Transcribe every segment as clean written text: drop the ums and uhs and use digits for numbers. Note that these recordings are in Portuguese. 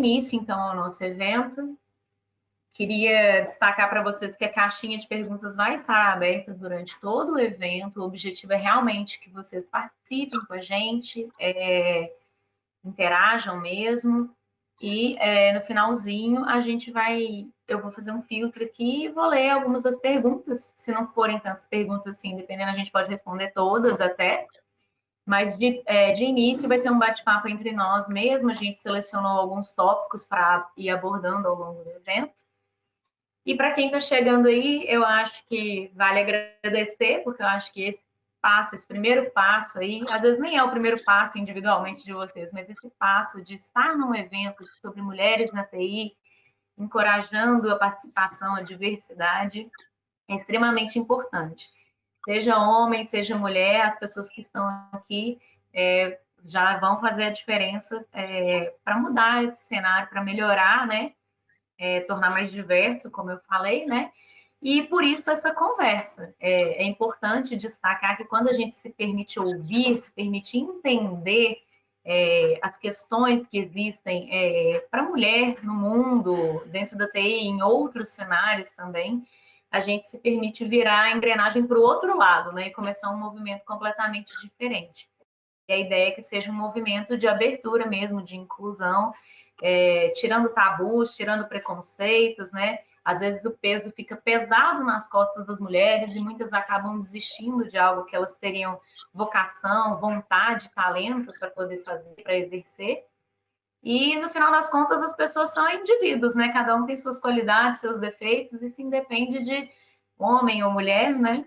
início, então, ao nosso evento. Queria destacar para vocês que a caixinha de perguntas vai estar aberta durante todo o evento. O objetivo é realmente que vocês participem com a gente, interajam mesmo. E no finalzinho eu vou fazer um filtro aqui e vou ler algumas das perguntas. Se não forem tantas perguntas assim, dependendo, a gente pode responder todas até. Mas de início vai ser um bate-papo entre nós mesmo. A gente selecionou alguns tópicos para ir abordando ao longo do evento. E para quem está chegando aí, eu acho que vale agradecer, porque eu acho que esse primeiro passo aí, às vezes nem é o primeiro passo individualmente de vocês, mas esse passo de estar num evento sobre mulheres na TI, encorajando a participação, a diversidade, é extremamente importante. Seja homem, seja mulher, as pessoas que estão aqui já vão fazer a diferença para mudar esse cenário, para melhorar, né? Tornar mais diverso, como eu falei, né? E por isso essa conversa. É importante destacar que quando a gente se permite ouvir, se permite entender as questões que existem para a mulher no mundo, dentro da TI, em outros cenários também, a gente se permite virar a engrenagem para o outro lado, né? E começar um movimento completamente diferente. E a ideia é que seja um movimento de abertura mesmo, de inclusão, tirando tabus, tirando preconceitos, né? Às vezes o peso fica pesado nas costas das mulheres e muitas acabam desistindo de algo que elas teriam vocação, vontade, talento para poder fazer, para exercer. E no final das contas as pessoas são indivíduos, né? Cada um tem suas qualidades, seus defeitos, e isso independe de homem ou mulher, né?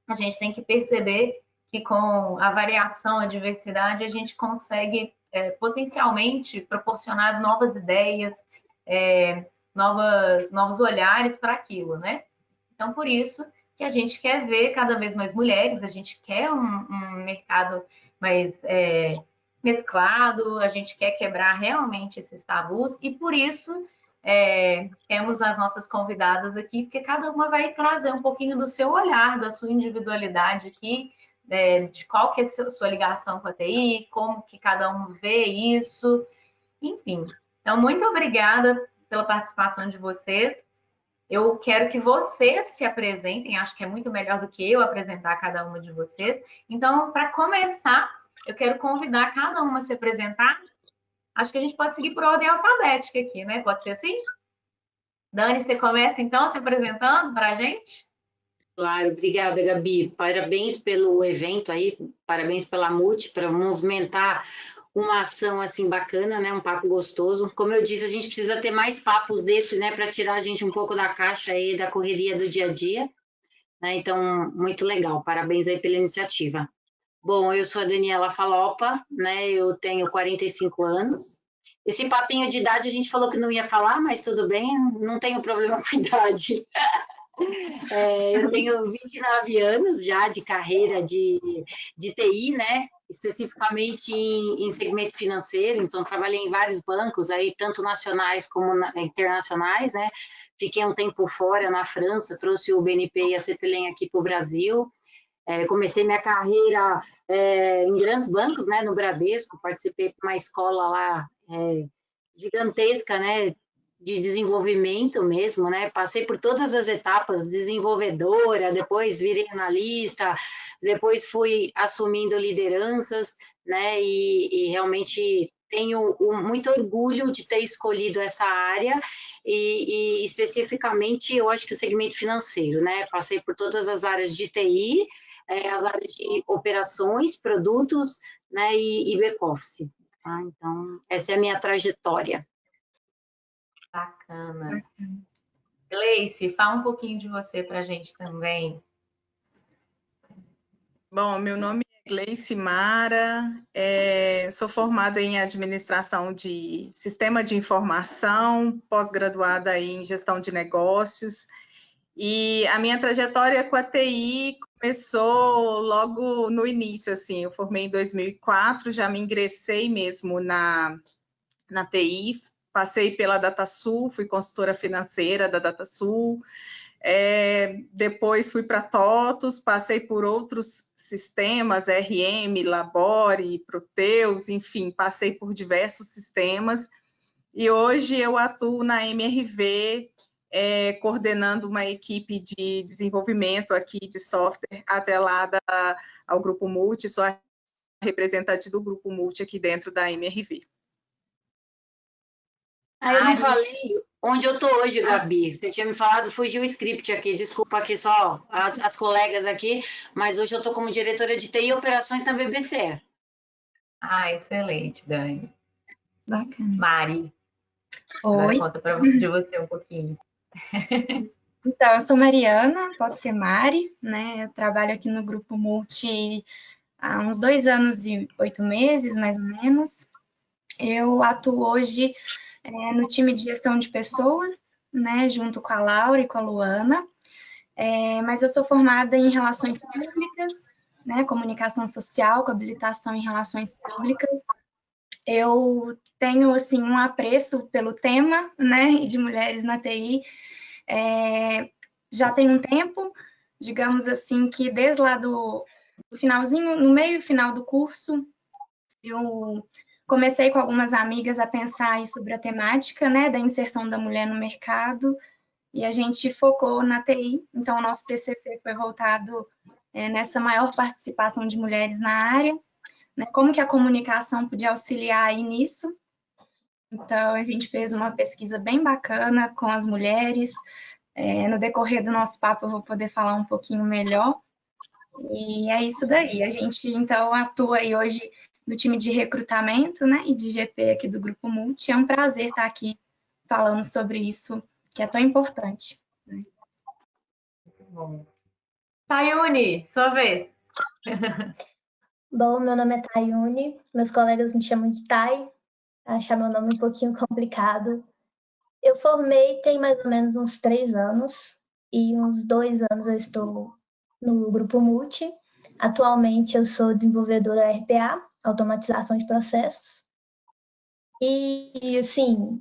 A gente tem que perceber que com a variação, a diversidade, a gente consegue potencialmente proporcionar novas ideias, novos olhares para aquilo, né? Então, por isso que a gente quer ver cada vez mais mulheres, a gente quer um mercado mais mesclado, a gente quer quebrar realmente esses tabus, e por isso temos as nossas convidadas aqui, porque cada uma vai trazer um pouquinho do seu olhar, da sua individualidade aqui, de qual que é a sua ligação com a TI, como que cada um vê isso, enfim. Então, muito obrigada pela participação de vocês. Eu quero que vocês se apresentem, acho que é muito melhor do que eu apresentar cada uma de vocês. Então, para começar, eu quero convidar cada uma a se apresentar. Acho que a gente pode seguir por ordem alfabética aqui, né? Pode ser assim? Dani, você começa então se apresentando para a gente? Claro, obrigada, Gabi. Parabéns pelo evento aí, parabéns pela Multi, para movimentar uma ação assim bacana, né? Um papo gostoso. Como eu disse, a gente precisa ter mais papos desse, né? Para tirar a gente um pouco da caixa aí, da correria do dia a dia, né? Então, muito legal. Parabéns aí pela iniciativa. Bom, eu sou a Daniela Falopa, né? Eu tenho 45 anos. Esse papinho de idade a gente falou que não ia falar, mas tudo bem, não tenho problema com idade. Eu tenho 29 anos já de carreira de TI, né? Especificamente em segmento financeiro, então trabalhei em vários bancos, aí, tanto nacionais como internacionais, né? Fiquei um tempo fora na França, trouxe o BNP e a Cetelem aqui para o Brasil. Comecei minha carreira em grandes bancos, né? No Bradesco, participei de uma escola lá gigantesca, né? De desenvolvimento mesmo, né? Passei por todas as etapas, desenvolvedora, depois virei analista, depois fui assumindo lideranças, né? E realmente tenho muito orgulho de ter escolhido essa área e especificamente eu acho que o segmento financeiro, né? Passei por todas as áreas de TI, as áreas de operações, produtos, né? E back-office. Tá? Então, essa é a minha trajetória. Bacana. Gleice, fala um pouquinho de você para a gente também. Bom, meu nome é Gleice Mara, sou formada em administração de sistema de informação, pós-graduada em gestão de negócios, e a minha trajetória com a TI começou logo no início, assim, eu formei em 2004, já me ingressei mesmo na TI, passei pela DataSul, fui consultora financeira da DataSul, depois fui para TOTUS, passei por outros sistemas, RM, Labore, Proteus, enfim, passei por diversos sistemas E hoje eu atuo na MRV, coordenando uma equipe de desenvolvimento aqui de software atrelada ao Grupo Multi, sou a representante do Grupo Multi aqui dentro da MRV. Eu não falei onde eu estou hoje, Gabi. Você tinha me falado, fugiu o script aqui, desculpa aqui só as colegas aqui, mas hoje eu estou como diretora de TI e operações na BBC. Excelente, Dani. Bacana. Mari, agora Oi. conta de você um pouquinho. Então, eu sou Mariana, pode ser Mari, né? Eu trabalho aqui no Grupo Multi há uns 2 anos e 8 meses, mais ou menos. Eu atuo hoje no time de gestão de pessoas, né? Junto com a Laura e com a Luana. Mas eu sou formada em relações públicas, né? Comunicação social, com habilitação em relações públicas. Eu tenho, assim, um apreço pelo tema, né? E de mulheres na TI. Já tem um tempo, digamos assim, que desde lá do finalzinho, no meio e final do curso, eu comecei com algumas amigas a pensar aí sobre a temática, né, da inserção da mulher no mercado, e a gente focou na TI, então o nosso TCC foi voltado nessa maior participação de mulheres na área, né, como que a comunicação podia auxiliar aí nisso. Então, a gente fez uma pesquisa bem bacana com as mulheres. No decorrer do nosso papo eu vou poder falar um pouquinho melhor. E é isso daí. A gente, então, atua aí hoje no time de recrutamento, né, e de GP aqui do Grupo Multi. É um prazer estar aqui falando sobre isso, que é tão importante. Bom. Tayune, sua vez. Bom, meu nome é Tayune, meus colegas me chamam de Tay, achar meu nome um pouquinho complicado. Eu formei tem mais ou menos uns 3 anos, e uns 2 anos eu estou no Grupo Multi. Atualmente eu sou desenvolvedora RPA, automatização de processos. E assim,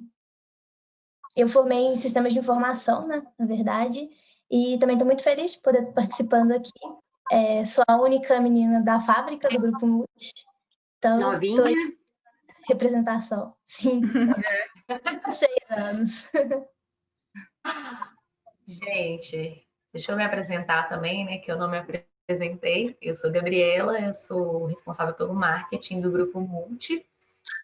eu formei em sistemas de informação, né, na verdade, e também estou muito feliz de poder estar participando aqui. Sou a única menina da fábrica do Grupo Multi. Então, Novinha? Representação, sim. 6 anos. Gente, deixa eu me apresentar também, né? Que eu não me apresentei. Eu sou Gabriela, eu sou responsável pelo marketing do Grupo Multi.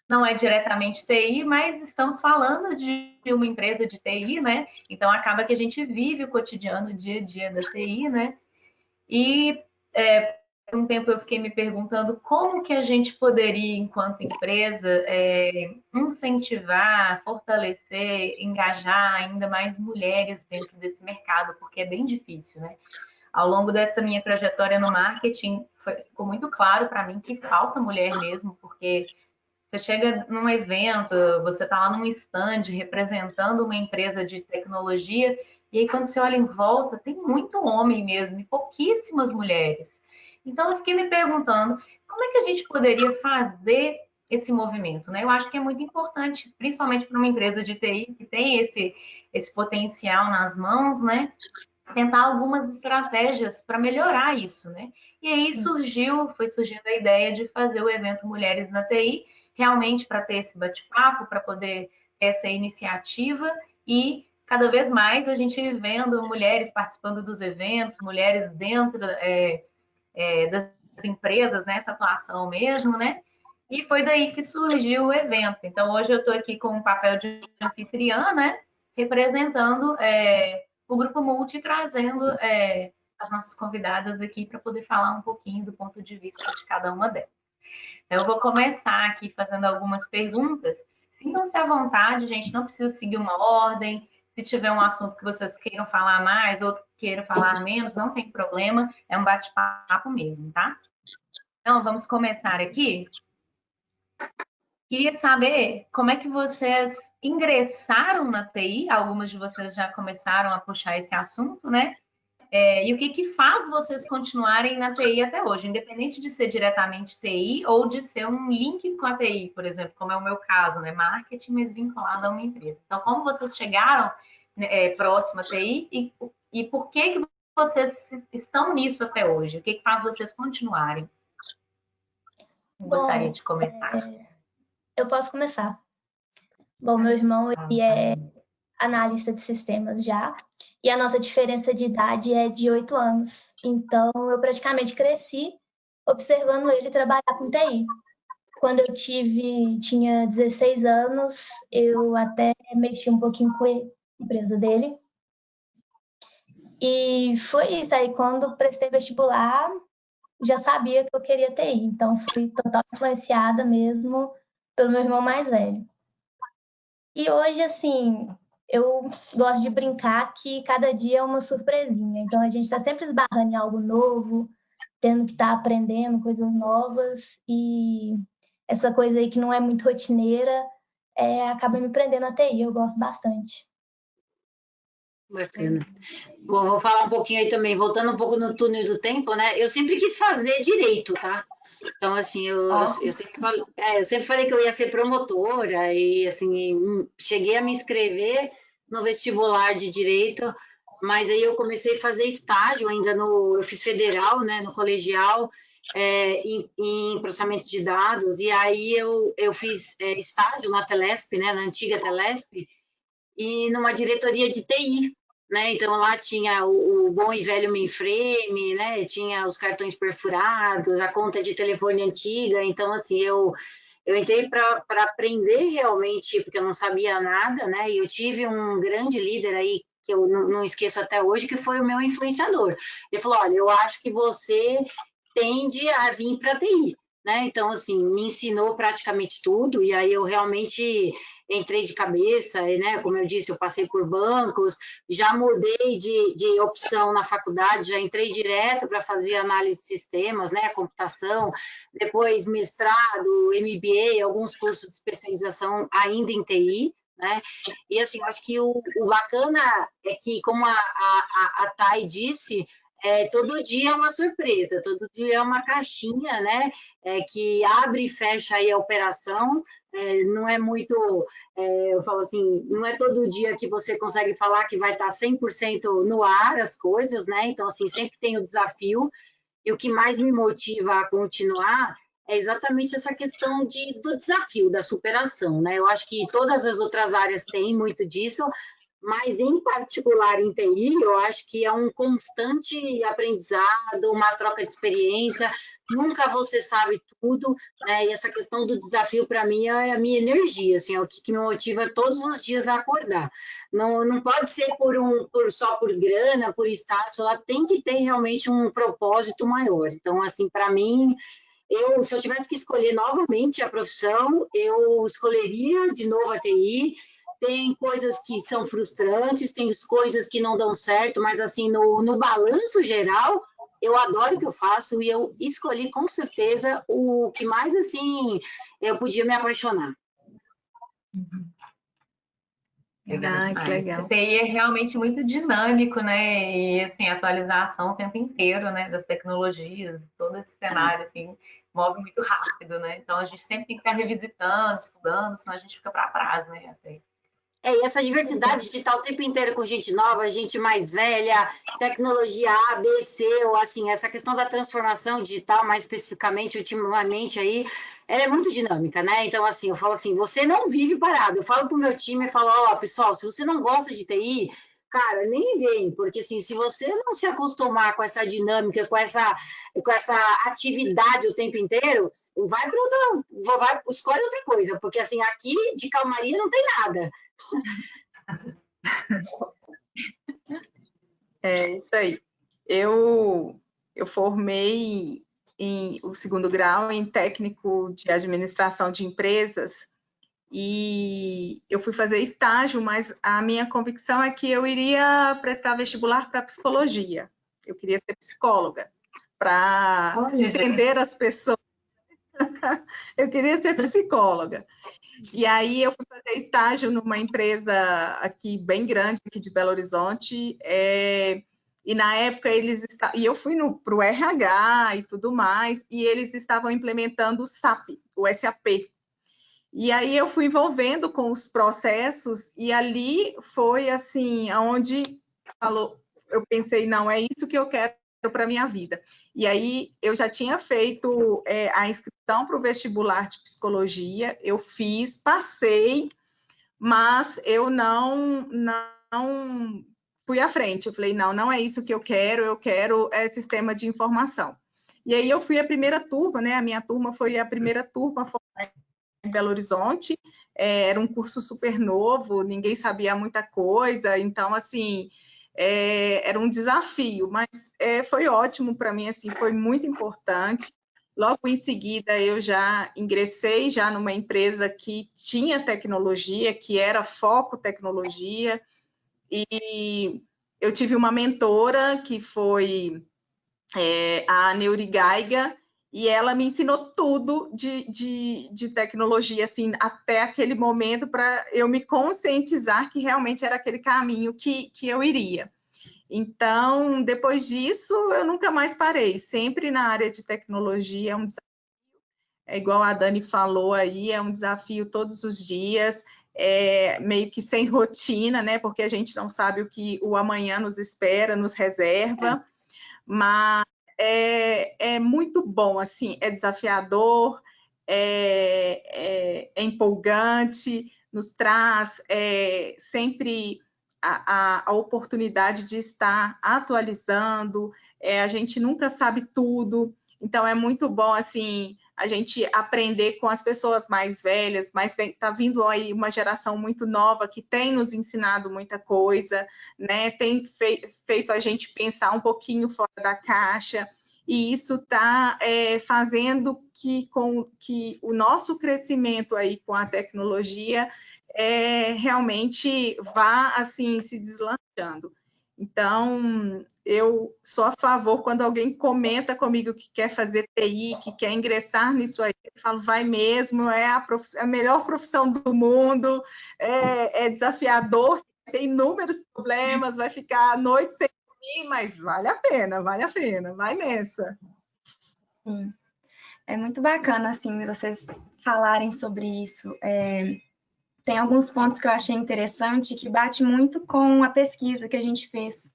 Não é diretamente TI, mas estamos falando de uma empresa de TI, né? Então acaba que a gente vive o cotidiano, o dia a dia da TI, né? E por um tempo eu fiquei me perguntando como que a gente poderia, enquanto empresa, incentivar, fortalecer, engajar ainda mais mulheres dentro desse mercado, porque é bem difícil, né? Ao longo dessa minha trajetória no marketing, ficou muito claro para mim que falta mulher mesmo, porque você chega num evento, você está lá num stand representando uma empresa de tecnologia, e aí quando você olha em volta, tem muito homem mesmo e pouquíssimas mulheres. Então eu fiquei me perguntando como é que a gente poderia fazer esse movimento, né? Eu acho que é muito importante, principalmente para uma empresa de TI que tem esse potencial nas mãos, né? Tentar algumas estratégias para melhorar isso, né? E aí foi surgindo a ideia de fazer o evento Mulheres na TI, realmente para ter esse bate-papo, para poder ter essa iniciativa e cada vez mais a gente vendo mulheres participando dos eventos, mulheres dentro das empresas, nessa atuação mesmo, né? E foi daí que surgiu o evento. Então, hoje eu estou aqui com o papel de anfitriã, né? Representando o Grupo Multi, trazendo as nossas convidadas aqui para poder falar um pouquinho do ponto de vista de cada uma delas. Então, eu vou começar aqui fazendo algumas perguntas. Sintam-se à vontade, gente, não precisa seguir uma ordem. Se tiver um assunto que vocês queiram falar mais ou queiram falar menos, não tem problema, é um bate-papo mesmo, tá? Então, vamos começar aqui. Queria saber como é que vocês ingressaram na TI, algumas de vocês já começaram a puxar esse assunto, né? E o que faz vocês continuarem na TI até hoje, independente de ser diretamente TI ou de ser um link com a TI, por exemplo, como é o meu caso, né? Marketing, mas vinculado a uma empresa. Então, como vocês chegaram próximo à TI e por que vocês estão nisso até hoje? O que faz vocês continuarem? Gostaria de começar. Eu posso começar. Bom, meu irmão, ele é analista de sistemas já, e a nossa diferença de idade é de 8 anos. Então, eu praticamente cresci observando ele trabalhar com TI. Quando eu tinha 16 anos, eu até mexi um pouquinho com a empresa dele. E foi isso aí, quando prestei vestibular, já sabia que eu queria TI. Então, fui total influenciada mesmo pelo meu irmão mais velho. E hoje, assim, eu gosto de brincar que cada dia é uma surpresinha. Então, a gente está sempre esbarrando em algo novo, tendo que estar aprendendo coisas novas. E essa coisa aí que não é muito rotineira, acaba me prendendo a TI. Eu gosto bastante. Bacana. Bom, vou falar um pouquinho aí também, voltando um pouco no túnel do tempo, né? Eu sempre quis fazer direito, tá? Então, assim, eu sempre falei que eu ia ser promotora e, assim, cheguei a me inscrever no vestibular de direito, mas aí eu comecei a fazer estágio ainda eu fiz federal, né, no colegial, em processamento de dados, e aí eu fiz estágio na Telesp, né, na antiga Telesp, e numa diretoria de TI, né? Então lá tinha o bom e velho mainframe, né? Tinha os cartões perfurados, a conta de telefone antiga. Então assim eu entrei para aprender realmente, porque eu não sabia nada, né? E eu tive um grande líder aí que eu não esqueço até hoje, que foi o meu influenciador. Ele falou: olha, eu acho que você tende a vir para TI. Né? Então, assim, me ensinou praticamente tudo, e aí eu realmente entrei de cabeça, e, né, como eu disse, eu passei por bancos, já mudei de opção na faculdade, já entrei direto para fazer análise de sistemas, né, computação, depois mestrado, MBA, alguns cursos de especialização ainda em TI, né? E assim, eu acho que o bacana é que, como a Thay disse, todo dia é uma surpresa, todo dia é uma caixinha, né? Que abre e fecha aí a operação, não é muito, eu falo assim, não é todo dia que você consegue falar que vai estar 100% no ar as coisas, né? Então, assim, sempre tem o desafio, e o que mais me motiva a continuar é exatamente essa questão do desafio, da superação, né? Eu acho que todas as outras áreas têm muito disso, mas em particular em TI, eu acho que é um constante aprendizado, uma troca de experiência, nunca você sabe tudo, né? E essa questão do desafio, para mim, é a minha energia, assim, é o que me motiva todos os dias a acordar. Não pode ser só por grana, por status, ela tem que ter realmente um propósito maior. Então, assim, para mim, se eu tivesse que escolher novamente a profissão, eu escolheria de novo a TI. Tem coisas que são frustrantes, tem coisas que não dão certo, mas assim, no balanço geral, eu adoro o que eu faço e eu escolhi com certeza o que mais assim eu podia me apaixonar. Legal, que legal. O TI é realmente muito dinâmico, né? E assim, atualização o tempo inteiro, né? Das tecnologias, todo esse cenário assim move muito rápido, né? Então a gente sempre tem que estar revisitando, estudando, senão a gente fica para trás, né? E essa diversidade de estar o tempo inteiro com gente nova, gente mais velha, tecnologia A, B, C, ou assim, essa questão da transformação digital, mais especificamente, ultimamente aí, ela é muito dinâmica, né? Então, assim, eu falo assim, você não vive parado. Eu falo pro meu time, eu falo, ó, pessoal, se você não gosta de TI, cara, nem vem, porque assim, se você não se acostumar com essa dinâmica, com essa atividade o tempo inteiro, escolhe outra coisa, porque assim, aqui de calmaria não tem nada. É isso aí. Eu formei o segundo grau em técnico de administração de empresas e eu fui fazer estágio, mas a minha convicção é que eu iria prestar vestibular para psicologia. Eu queria ser psicóloga, para entender as pessoas. Eu queria ser psicóloga. E aí eu fui fazer estágio numa empresa aqui bem grande, aqui de Belo Horizonte, e na época e eu fui para o RH e tudo mais, e eles estavam implementando o SAP, o SAP. E aí eu fui envolvendo com os processos, e ali foi assim, onde eu pensei, não, é isso que eu quero para a minha vida. E aí eu já tinha feito a inscrição para o vestibular de psicologia, eu fiz, passei, mas eu não fui à frente. Eu falei, não é isso que eu quero sistema de informação. E aí eu fui a primeira turma, né? A minha turma foi a primeira turma em Belo Horizonte. Era um curso super novo, ninguém sabia muita coisa, então, assim, era um desafio, mas foi ótimo para mim, assim, foi muito importante. Logo em seguida, eu já ingressei já numa empresa que tinha tecnologia, que era foco tecnologia, e eu tive uma mentora que foi a Neuri Gaiga, e ela me ensinou tudo de tecnologia, assim, até aquele momento, para eu me conscientizar que realmente era aquele caminho que eu iria. Então, depois disso, eu nunca mais parei, sempre na área de tecnologia, é um desafio, igual a Dani falou aí, é um desafio todos os dias, meio que sem rotina, né, porque a gente não sabe o que o amanhã nos espera, nos reserva, mas é muito bom, assim, é desafiador, é empolgante, nos traz sempre a oportunidade de estar atualizando, a gente nunca sabe tudo, então é muito bom, assim, a gente aprender com as pessoas mais velhas, mas está vindo aí uma geração muito nova que tem nos ensinado muita coisa, né? Tem feito a gente pensar um pouquinho fora da caixa, e isso está fazendo que o nosso crescimento aí com a tecnologia realmente vá assim se deslanchando. Então, eu sou a favor quando alguém comenta comigo que quer fazer TI, que quer ingressar nisso aí, eu falo, vai mesmo, é a melhor profissão do mundo, é desafiador, tem inúmeros problemas, vai ficar a noite sem dormir, mas vale a pena, vai nessa. Sim. É muito bacana, assim, vocês falarem sobre isso. Tem alguns pontos que eu achei interessante que bate muito com a pesquisa que a gente fez,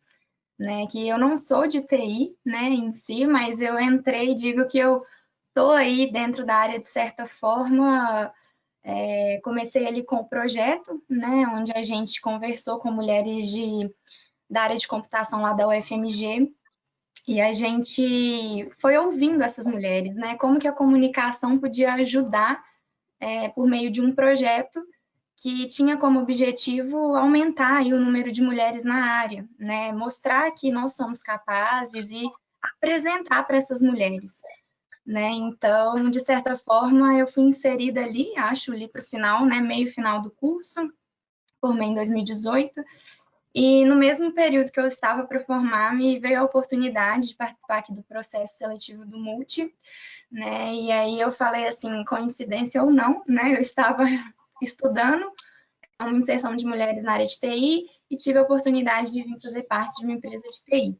né? Que eu não sou de TI, né, em si, mas eu entrei e digo que eu estou aí dentro da área de certa forma. Comecei ali com o projeto, né, onde a gente conversou com mulheres da área de computação lá da UFMG, e a gente foi ouvindo essas mulheres, né, como que a comunicação podia ajudar por meio de um projeto que tinha como objetivo aumentar aí o número de mulheres na área, né? Mostrar que nós somos capazes e apresentar para essas mulheres, né? Então, de certa forma, eu fui inserida ali, acho, ali para o final, né? Meio final do curso, formei em 2018, e no mesmo período que eu estava para formar, me veio a oportunidade de participar aqui do processo seletivo do Multi, né? E aí eu falei assim, coincidência ou não, né? Eu estava estudando uma inserção de mulheres na área de TI e tive a oportunidade de vir fazer parte de uma empresa de TI.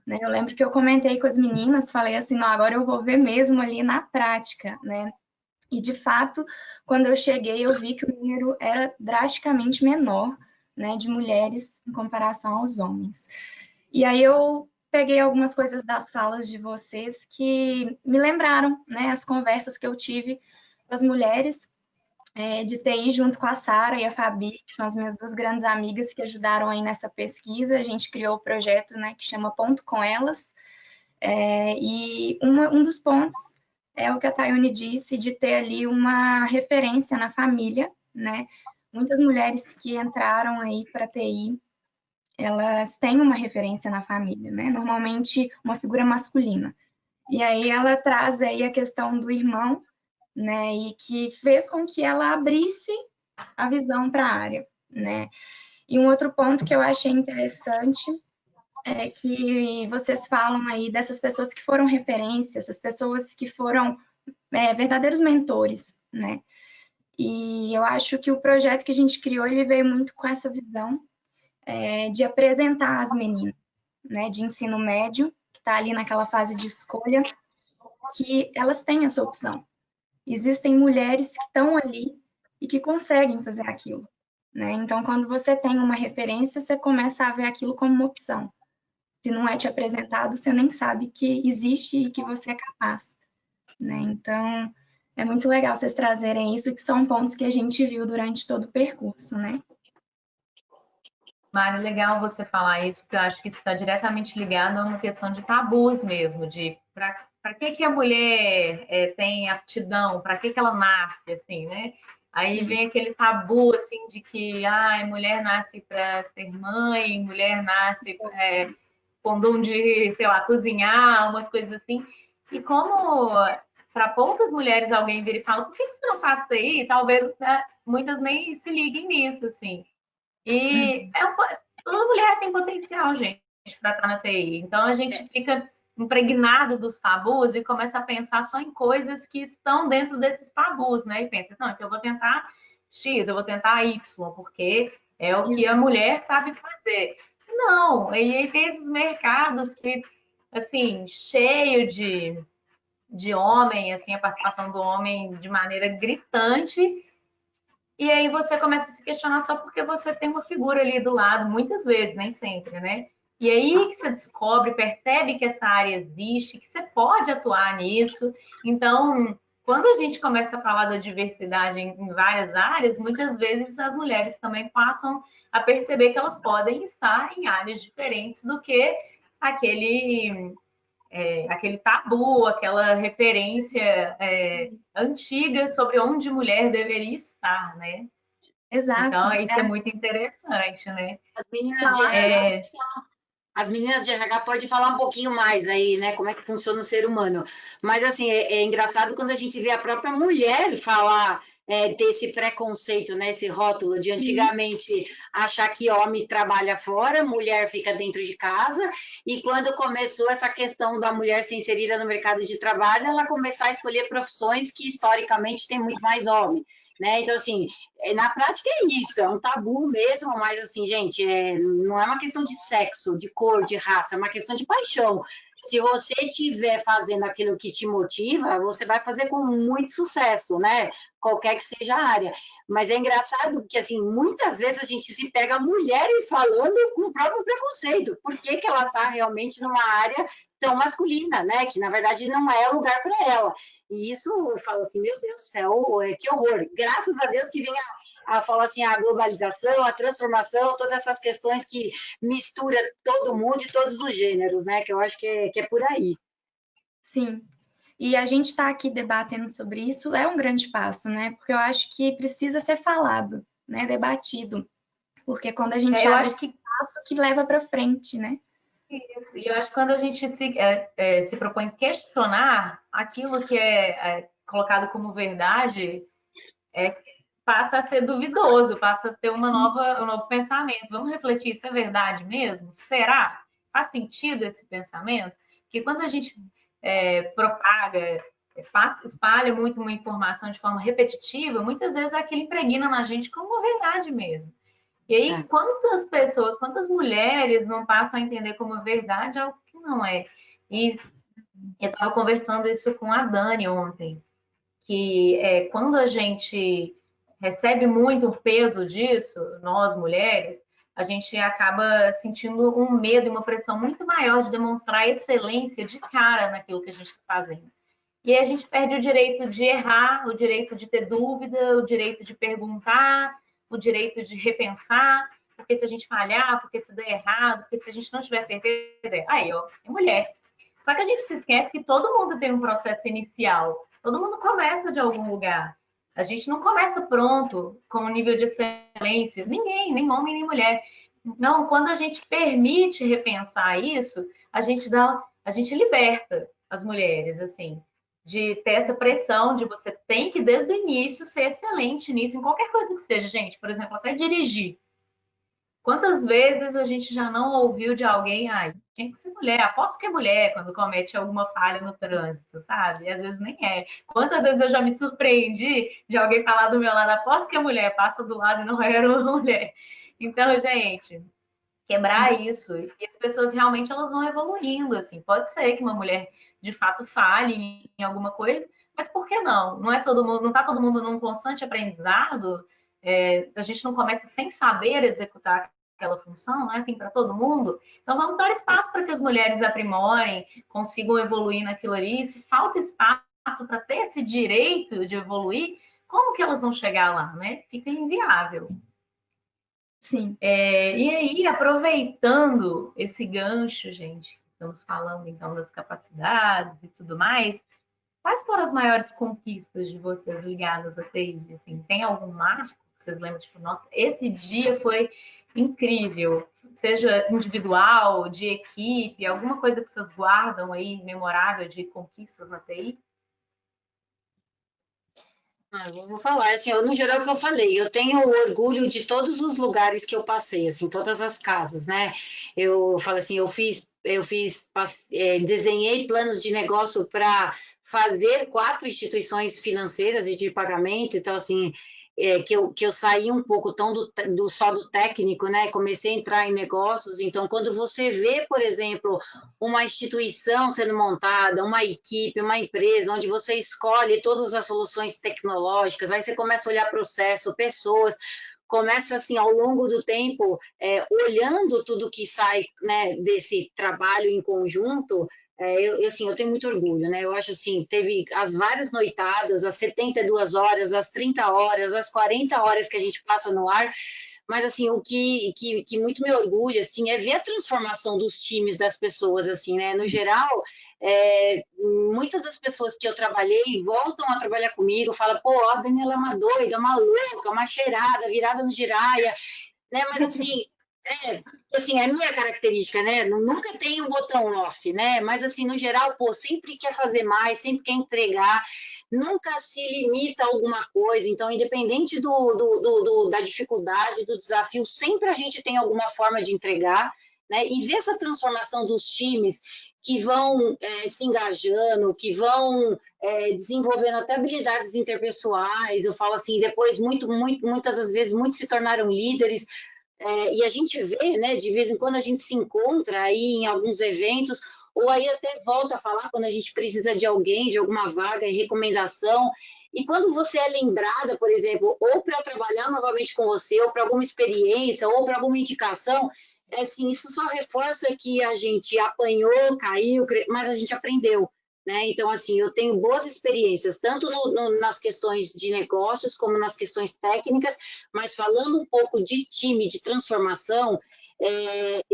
Né? Eu lembro que eu comentei com as meninas, falei assim, não, agora eu vou ver mesmo ali na prática, né? E, de fato, quando eu cheguei, eu vi que o número era drasticamente menor, né, de mulheres em comparação aos homens. E aí eu peguei algumas coisas das falas de vocês que me lembraram, né, as conversas que eu tive com as mulheres de TI junto com a Sara e a Fabi, que são as minhas duas grandes amigas que ajudaram aí nessa pesquisa. A gente criou o projeto, né, que chama Ponto com Elas. E um dos pontos é o que a Tayone disse, de ter ali uma referência na família, né? Muitas mulheres que entraram aí para TI, elas têm uma referência na família, né? Normalmente uma figura masculina. E aí ela traz aí a questão do irmão, né? E que fez com que ela abrisse a visão para a área, né? E um outro ponto que eu achei interessante é que vocês falam aí dessas pessoas que foram referências, essas pessoas que foram verdadeiros mentores, né? E eu acho que o projeto que a gente criou, ele veio muito com essa visão de apresentar as meninas, né, de ensino médio, que está ali naquela fase de escolha, que elas têm essa opção. Existem mulheres que estão ali e que conseguem fazer aquilo, né? Então, quando você tem uma referência, você começa a ver aquilo como uma opção. Se não é te apresentado, você nem sabe que existe e que você é capaz, né? Então, é muito legal vocês trazerem isso, que são pontos que a gente viu durante todo o percurso, né? Mari, legal você falar isso, porque eu acho que isso está diretamente ligado a uma questão de tabus mesmo, de para que que a mulher tem aptidão, para que que ela nasce, assim, né? Aí Sim. vem aquele tabu, assim, de que mulher nasce para ser mãe, mulher nasce com dom de, sei lá, cozinhar, umas coisas assim. E como para poucas mulheres alguém vira e fala, por que que você não faz isso aí? Talvez, né, muitas nem se liguem nisso, assim. E Uhum. toda mulher tem potencial, gente, para estar na TI. Então a gente fica impregnado dos tabus e começa a pensar só em coisas que estão dentro desses tabus, né? E pensa, não, então eu vou tentar X, eu vou tentar Y, porque é o que a mulher sabe fazer. Não, e aí tem esses mercados que, assim, cheio de homem, assim, a participação do homem de maneira gritante, e aí você começa a se questionar só porque você tem uma figura ali do lado, muitas vezes, nem sempre, né? E aí que você descobre, percebe que essa área existe, que você pode atuar nisso. Então, quando a gente começa a falar da diversidade em várias áreas, muitas vezes as mulheres também passam a perceber que elas podem estar em áreas diferentes do que aquele aquele tabu, aquela referência antiga sobre onde mulher deveria estar, né? Exato. Então, isso é muito interessante, né? As meninas de RH, as meninas de RH podem falar um pouquinho mais aí, né? Como é que funciona o ser humano. Mas, assim, é engraçado quando a gente vê a própria mulher falar ter esse preconceito, né? Esse rótulo de antigamente achar que homem trabalha fora, mulher fica dentro de casa. E quando começou essa questão da mulher ser inserida no mercado de trabalho, ela começar a escolher profissões que historicamente tem muito mais homem. Né? Então, assim, na prática é isso, é um tabu mesmo, mas assim, gente, não é uma questão de sexo, de cor, de raça, é uma questão de paixão. Se você estiver fazendo aquilo que te motiva, você vai fazer com muito sucesso, né? Qualquer que seja a área. Mas é engraçado que, assim, muitas vezes a gente se pega mulheres falando com o próprio preconceito. Por que que ela está realmente numa área tão masculina, né? Que, na verdade, não é lugar para ela. E isso, eu falo assim, meu Deus do céu, que horror. Graças a Deus que vem falar assim, a globalização, a transformação, todas essas questões que mistura todo mundo e todos os gêneros, né? Que eu acho que é por aí. Sim. E a gente está aqui debatendo sobre isso é um grande passo, né? Porque eu acho que precisa ser falado, né? Debatido. Porque quando a gente Eu abre acho esse que passo que leva para frente, né? E eu acho que quando a gente se propõe questionar aquilo que é colocado como verdade, passa a ser duvidoso, passa a ter um novo pensamento. Vamos refletir, isso é verdade mesmo? Será? Faz sentido esse pensamento? Porque quando a gente propaga, espalha muito uma informação de forma repetitiva, muitas vezes aquilo impregna na gente como uma verdade mesmo. E aí, quantas pessoas, quantas mulheres não passam a entender como verdade algo que não é? E eu estava conversando isso com a Dani ontem, que quando a gente recebe muito o peso disso, nós mulheres, a gente acaba sentindo um medo e uma pressão muito maior de demonstrar excelência de cara naquilo que a gente está fazendo. E aí a gente perde o direito de errar, o direito de ter dúvida, o direito de perguntar, o direito de repensar, porque se a gente falhar, porque se der errado, porque se a gente não tiver certeza, aí, ó, é mulher. Só que a gente se esquece que todo mundo tem um processo inicial, todo mundo começa de algum lugar. A gente não começa pronto, com um nível de excelência, ninguém, nem homem, nem mulher. Não, quando a gente permite repensar isso, a gente liberta as mulheres, assim, de ter essa pressão de você tem que, desde o início, ser excelente nisso, em qualquer coisa que seja, gente. Por exemplo, até dirigir. Quantas vezes a gente já não ouviu de alguém, ai, tinha que ser mulher, aposto que é mulher quando comete alguma falha no trânsito, sabe? E às vezes nem é. Quantas vezes eu já me surpreendi de alguém falar do meu lado, aposto que é mulher, passa do lado e não era uma mulher. Então, gente, quebrar isso, e as pessoas realmente elas vão evoluindo, assim. Pode ser que uma mulher de fato falhe em alguma coisa, mas por que não? Não é todo mundo, não está todo mundo num constante aprendizado. A gente não começa sem saber executar aquela função, não é assim para todo mundo. Então vamos dar espaço para que as mulheres aprimorem, consigam evoluir naquilo ali. E se falta espaço espaço para ter esse direito de evoluir, como que elas vão chegar lá, né? Fica inviável. Sim. E aí, aproveitando esse gancho, gente, estamos falando então das capacidades e tudo mais, quais foram as maiores conquistas de vocês ligadas à TI? Assim, tem algum marco que vocês lembram? Tipo, nossa, esse dia foi incrível. Seja individual, de equipe, alguma coisa que vocês guardam aí, memorável, de conquistas na TI? Eu vou falar, assim, no geral, o que eu falei, eu tenho orgulho de todos os lugares que eu passei, assim, todas as casas, né? Eu falo assim, desenhei planos de negócio para fazer 4 instituições financeiras e de pagamento, então, assim, que eu saí um pouco tão só do técnico, né? Comecei a entrar em negócios, então, quando você vê, por exemplo, uma instituição sendo montada, uma equipe, uma empresa, onde você escolhe todas as soluções tecnológicas, aí você começa a olhar processo, pessoas, começa assim ao longo do tempo, olhando tudo que sai, né, desse trabalho em conjunto. Eu tenho muito orgulho, né? Eu acho assim, teve as várias noitadas, as 72 horas, as 30 horas, as 40 horas que a gente passa no ar, mas, assim, o que muito me orgulha, assim, é ver a transformação dos times, das pessoas, assim, né? No geral, muitas das pessoas que eu trabalhei voltam a trabalhar comigo, falam, pô, a Daniela é uma doida, uma louca, uma cheirada, virada no giraia, né? Mas, assim, é minha característica, né? Nunca tem o botão off, né? Mas, assim, no geral, pô, sempre quer fazer mais, sempre quer entregar, nunca se limita a alguma coisa. Então, independente da dificuldade, do desafio, sempre a gente tem alguma forma de entregar, né? E ver essa transformação dos times que vão se engajando, que vão desenvolvendo até habilidades interpessoais. Eu falo assim, depois, muitas das vezes, muitos se tornaram líderes, e a gente vê, né, de vez em quando a gente se encontra aí em alguns eventos, ou aí até volta a falar quando a gente precisa de alguém, de alguma vaga e recomendação. E quando você é lembrada, por exemplo, ou para trabalhar novamente com você, ou para alguma experiência, ou para alguma indicação, assim, isso só reforça que a gente apanhou, caiu, mas a gente aprendeu. Né? Então, assim, eu tenho boas experiências, tanto nas questões de negócios, como nas questões técnicas, mas falando um pouco de time, de transformação,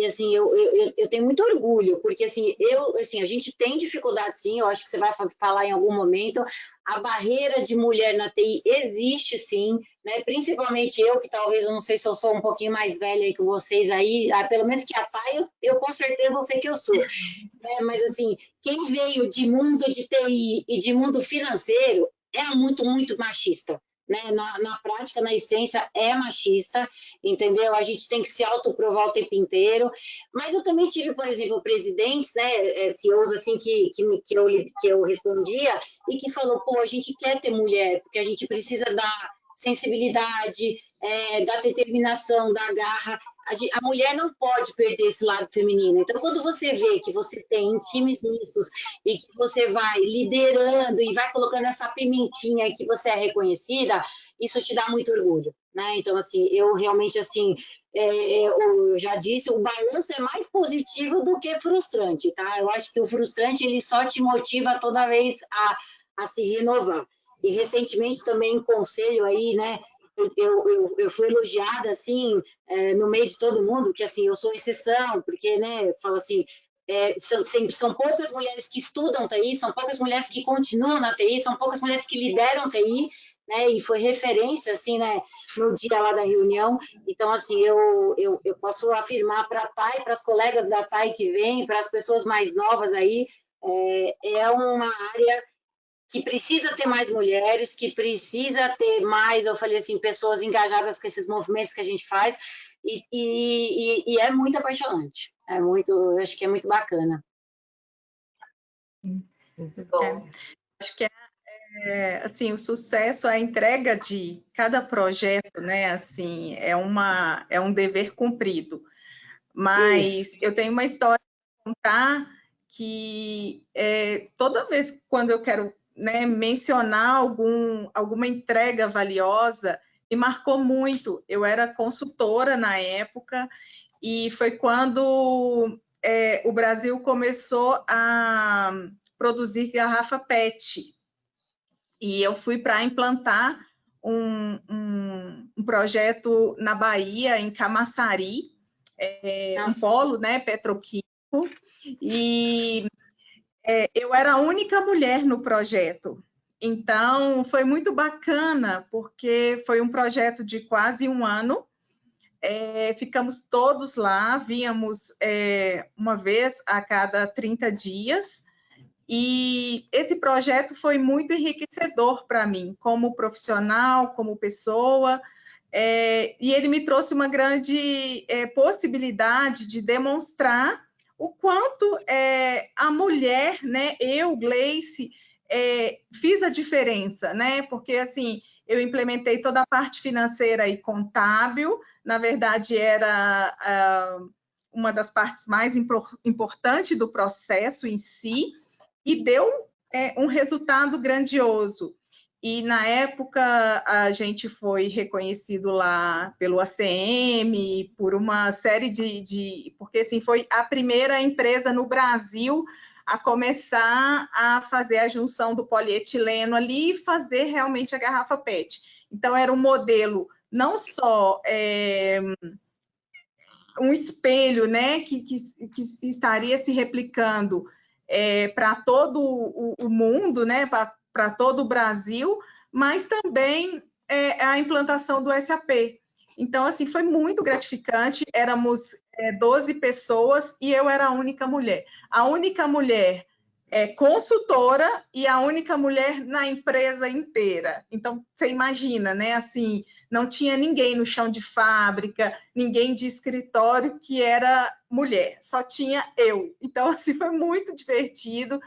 assim, eu tenho muito orgulho, porque assim, a gente tem dificuldade, sim, eu acho que você vai falar em algum momento, a barreira de mulher na TI existe, sim, né? Principalmente eu, que talvez, eu não sei se eu sou um pouquinho mais velha aí que vocês aí, pelo menos que a Thay, eu com certeza sei que eu sou. Mas, assim, quem veio de mundo de TI e de mundo financeiro é muito, muito machista. Né? Na prática, na essência, é machista, entendeu? A gente tem que se autoprovar o tempo inteiro. Mas eu também tive, por exemplo, presidentes, né, CEOs assim, que eu respondia e que falou, pô, a gente quer ter mulher, porque a gente precisa dar sensibilidade, da determinação, da garra. A mulher não pode perder esse lado feminino. Então, quando você vê que você tem times mistos e que você vai liderando e vai colocando essa pimentinha e que você é reconhecida, isso te dá muito orgulho, né? Então, assim, eu realmente, assim, eu já disse, o balanço é mais positivo do que frustrante, tá? Eu acho que o frustrante, ele só te motiva toda vez a se renovar. E recentemente também em conselho aí, né? Eu fui elogiada assim no meio de todo mundo, que assim eu sou exceção, porque, né? Falo assim, são poucas mulheres que estudam TI, são poucas mulheres que continuam na TI, são poucas mulheres que lideram TI, né? E foi referência assim, né? No dia lá da reunião. Então, assim, eu posso afirmar para a Thay, para as colegas da Thay que vêm, para as pessoas mais novas aí, é uma área que precisa ter mais mulheres, que precisa ter mais, eu falei assim, pessoas engajadas com esses movimentos que a gente faz, e é muito apaixonante. Eu acho que é muito bacana. Muito bom. Acho que assim, o sucesso, a entrega de cada projeto, né, assim, é um dever cumprido. Mas Isso. eu tenho uma história para contar que toda vez quando eu quero, né, mencionar alguma entrega valiosa, me marcou muito. Eu era consultora na época e foi quando o Brasil começou a produzir garrafa PET. E eu fui para implantar um projeto na Bahia, em Camaçari, um polo, né, petroquímico, e eu era a única mulher no projeto. Então, foi muito bacana, porque foi um projeto de quase um ano. Ficamos todos lá, víamos uma vez a cada 30 dias, e esse projeto foi muito enriquecedor para mim, como profissional, como pessoa, e ele me trouxe uma grande possibilidade de demonstrar o quanto a mulher, né, eu, Gleice, fiz a diferença, né? Porque assim, eu implementei toda a parte financeira e contábil, na verdade era uma das partes mais importantes do processo em si, e deu um resultado grandioso. E na época a gente foi reconhecido lá pelo ACM, por uma série porque assim, foi a primeira empresa no Brasil a começar a fazer a junção do polietileno ali e fazer realmente a garrafa PET. Então era um modelo não só um espelho, né, que estaria se replicando para todo o mundo, né, para todo o Brasil, mas também a implantação do SAP. Então, assim, foi muito gratificante. Éramos 12 pessoas e eu era a única mulher. A única mulher consultora e a única mulher na empresa inteira. Então, você imagina, né? Assim, não tinha ninguém no chão de fábrica, ninguém de escritório que era mulher, só tinha eu. Então, assim, foi muito divertido,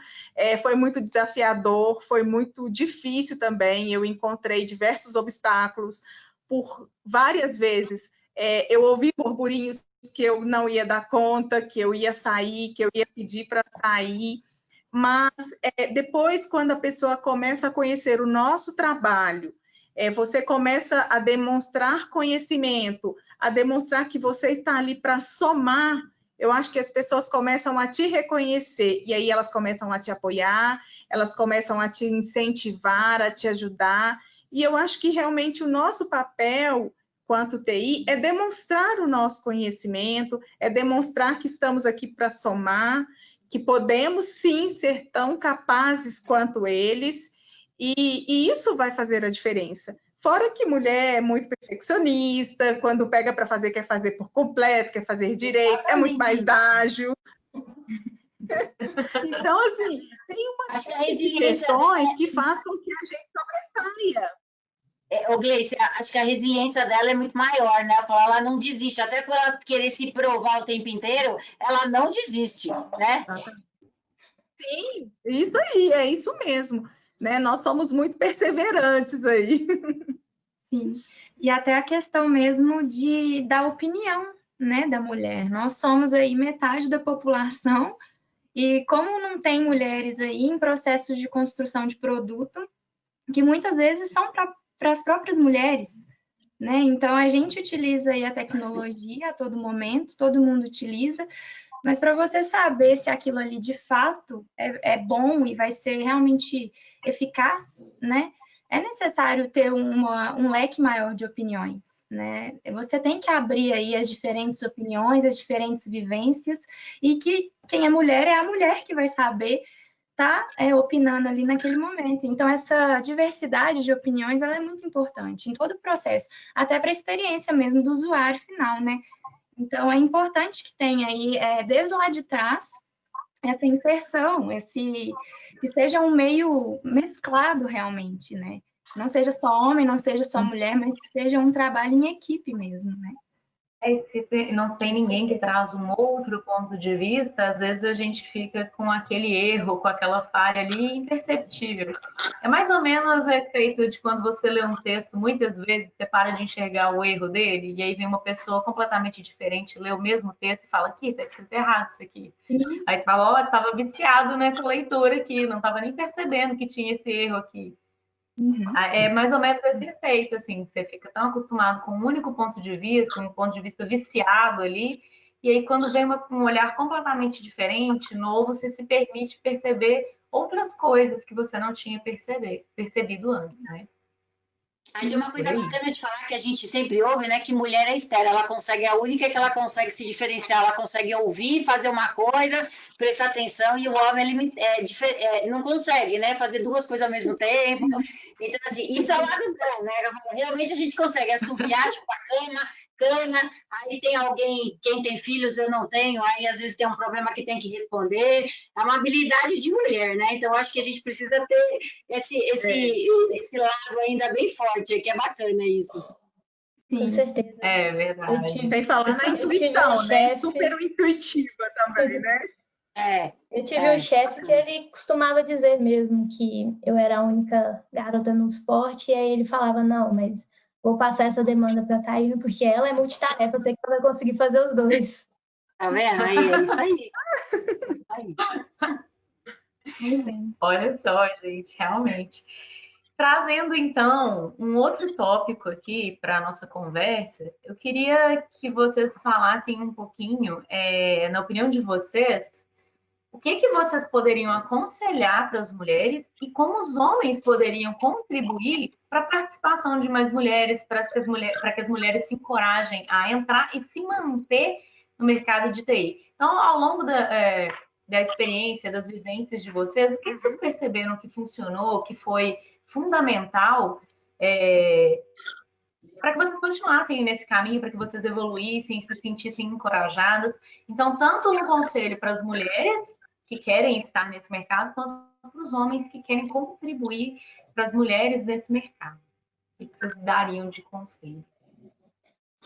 foi muito desafiador, foi muito difícil também. Eu encontrei diversos obstáculos por várias vezes. Eu ouvi burburinhos que eu não ia dar conta, que eu ia sair, que eu ia pedir para sair. Mas depois, quando a pessoa começa a conhecer o nosso trabalho, você começa a demonstrar conhecimento, a demonstrar que você está ali para somar, eu acho que as pessoas começam a te reconhecer, e aí elas começam a te apoiar, elas começam a te incentivar, a te ajudar, e eu acho que realmente o nosso papel, quanto TI, é demonstrar o nosso conhecimento, é demonstrar que estamos aqui para somar, que podemos sim ser tão capazes quanto eles, e isso vai fazer a diferença. Fora que mulher é muito perfeccionista, quando pega para fazer, quer fazer por completo, quer fazer direito, é muito mais ágil. Então, assim, tem uma série de questões que fazem com que a gente sobressaia. Gleice, acho que a resiliência dela é muito maior, né? Ela não desiste, até por ela querer se provar o tempo inteiro, ela não desiste, né? Sim, isso aí, é isso mesmo, né? Nós somos muito perseverantes aí. Sim, e até a questão mesmo da opinião, né, da mulher. Nós somos aí metade da população e como não tem mulheres aí em processos de construção de produto, que muitas vezes são para as próprias mulheres, né? Então a gente utiliza aí a tecnologia a todo momento, todo mundo utiliza, mas para você saber se aquilo ali de fato é bom e vai ser realmente eficaz, né? É necessário ter um leque maior de opiniões, né? Você tem que abrir aí as diferentes opiniões, as diferentes vivências, e que quem é mulher é a mulher que vai saber tá opinando ali naquele momento. Então, essa diversidade de opiniões ela é muito importante em todo o processo, até para a experiência mesmo do usuário final, né? Então, é importante que tenha aí, desde lá de trás, essa inserção, que seja um meio mesclado realmente, né? Não seja só homem, não seja só mulher, mas que seja um trabalho em equipe mesmo, né? Se não tem ninguém que traz um outro ponto de vista, às vezes a gente fica com aquele erro, com aquela falha ali imperceptível. É mais ou menos o efeito de quando você lê um texto, muitas vezes você para de enxergar o erro dele, e aí vem uma pessoa completamente diferente, lê o mesmo texto e fala, aqui, tá escrito errado isso aqui. Sim. Aí você fala, ó, estava viciado nessa leitura aqui, não estava nem percebendo que tinha esse erro aqui. Uhum. É mais ou menos esse efeito, assim, você fica tão acostumado com um único ponto de vista, um ponto de vista viciado ali, e aí quando vem um olhar completamente diferente, novo, você se permite perceber outras coisas que você não tinha percebido antes, né? Aí tem uma coisa Por aí. bacana de falar que a gente sempre ouve, né? Que mulher é estéril, ela consegue, é a única que ela consegue se diferenciar, ela consegue ouvir, fazer uma coisa, prestar atenção, e o homem ele não consegue, né? Fazer duas coisas ao mesmo tempo. Então, assim, isso é o lado bom, né? Realmente a gente consegue assobiar, chupar cana, aí tem alguém, quem tem filhos, eu não tenho, aí às vezes tem um problema que tem que responder. É uma habilidade de mulher, né? Então, acho que a gente precisa ter esse lado ainda bem forte, que é bacana isso. Com certeza. É Sem verdade. falar na eu tive intuição, um né? chefe. Super intuitiva também, né? Eu tive um chefe que ele costumava dizer mesmo que eu era a única garota no esporte, e aí ele falava, não, mas vou passar essa demanda para a Taína, porque ela é multitarefa, eu sei que ela vai conseguir fazer os dois. Tá vendo? Aí, é isso aí. Olha só, gente, realmente. Trazendo então um outro tópico aqui para a nossa conversa, eu queria que vocês falassem um pouquinho, na opinião de vocês, o que que vocês poderiam aconselhar para as mulheres e como os homens poderiam contribuir para a participação de mais mulheres, para que as mulheres se encorajem a entrar e se manter no mercado de TI. Então, ao longo da experiência, das vivências de vocês, o que que vocês perceberam que funcionou, que foi fundamental para que vocês continuassem nesse caminho, para que vocês evoluíssem, se sentissem encorajadas? Então, tanto no conselho para as mulheres que querem estar nesse mercado, quanto para os homens que querem contribuir para as mulheres desse mercado. O que vocês dariam de conselho?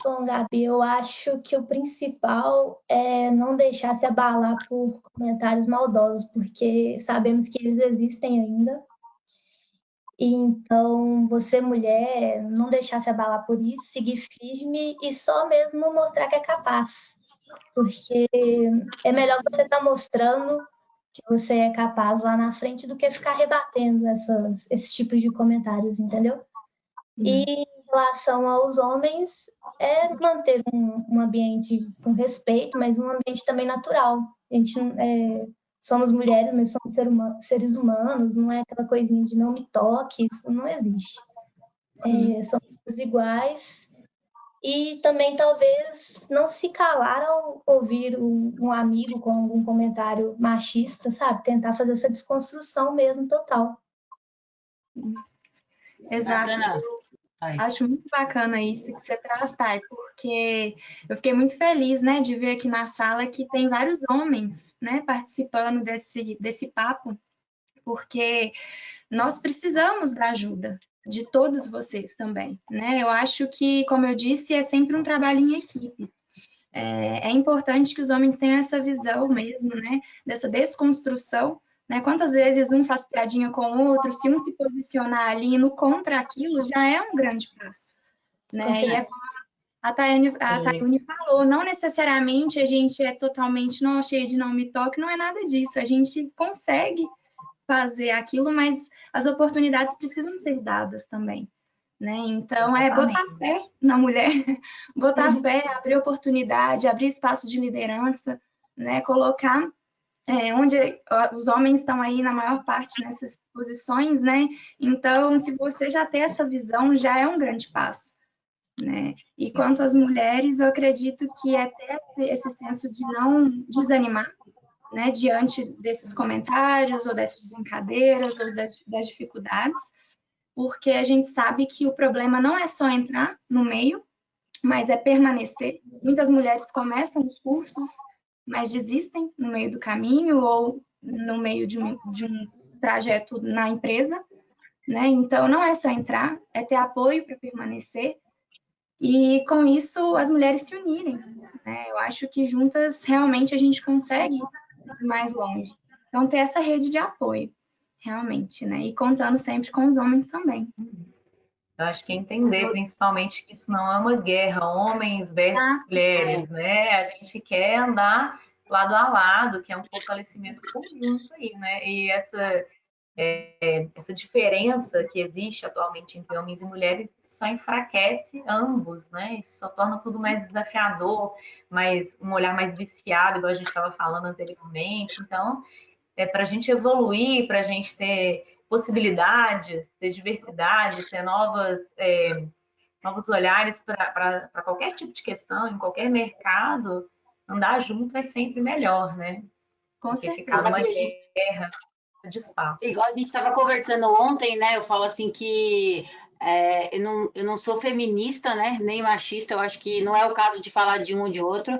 Bom, Gabi, eu acho que o principal é não deixar se abalar por comentários maldosos, porque sabemos que eles existem ainda. E então, você, mulher, não deixar se abalar por isso, seguir firme e só mesmo mostrar que é capaz. Porque é melhor você estar mostrando que você é capaz lá na frente do que ficar rebatendo esses tipos de comentários, entendeu? E em relação aos homens, é manter um ambiente com respeito, mas um ambiente também natural. A gente somos mulheres, mas somos seres humanos, não é aquela coisinha de não me toque, isso não existe. Somos todos iguais. E também talvez não se calar ao ouvir um amigo com algum comentário machista, sabe? Tentar fazer essa desconstrução mesmo total. Exato. Bacana. Acho muito bacana isso que você traz, Thay, porque eu fiquei muito feliz, né, de ver aqui na sala que tem vários homens, né, participando desse papo, porque nós precisamos da ajuda de todos vocês também, né? Eu acho que, como eu disse, é sempre um trabalho em equipe. É importante que os homens tenham essa visão mesmo, né, dessa desconstrução, né? Quantas vezes um faz piadinha com o outro, se um se posicionar ali no contra aquilo, já é um grande passo, né? E é como a Tayane falou, não necessariamente a gente é totalmente não, cheio de não me toque, não é nada disso, a gente consegue fazer aquilo, mas as oportunidades precisam ser dadas também, né? Então, botar fé na mulher, botar fé, abrir oportunidade, abrir espaço de liderança, né? Colocar onde os homens estão aí na maior parte nessas posições, né? Então, se você já tem essa visão, já é um grande passo, né? E quanto às mulheres, eu acredito que é ter esse senso de não desanimar, né, diante desses comentários ou dessas brincadeiras ou das dificuldades, porque a gente sabe que o problema não é só entrar no meio, mas é permanecer. Muitas mulheres começam os cursos, mas desistem no meio do caminho ou no meio de um trajeto na empresa, né? Então, não é só entrar, é ter apoio para permanecer e, com isso, as mulheres se unirem, né? Eu acho que juntas, realmente, a gente consegue ir mais longe. Então, ter essa rede de apoio, realmente, né? E contando sempre com os homens também. Eu acho que entender, principalmente, que isso não é uma guerra, homens versus mulheres, né? A gente quer andar lado a lado, que é um fortalecimento conjunto aí, né? E essa diferença que existe atualmente entre homens e mulheres só enfraquece ambos, né? Isso só torna tudo mais desafiador, um olhar mais viciado, igual a gente estava falando anteriormente. Então, para a gente evoluir, para a gente ter possibilidades, ter diversidade, ter novos olhares para qualquer tipo de questão, em qualquer mercado, andar junto é sempre melhor, né? Com Porque ficar certeza. numa guerra de espaço. Igual a gente estava conversando ontem, né? Eu falo assim que eu não sou feminista, né? Nem machista, eu acho que não é o caso de falar de um ou de outro.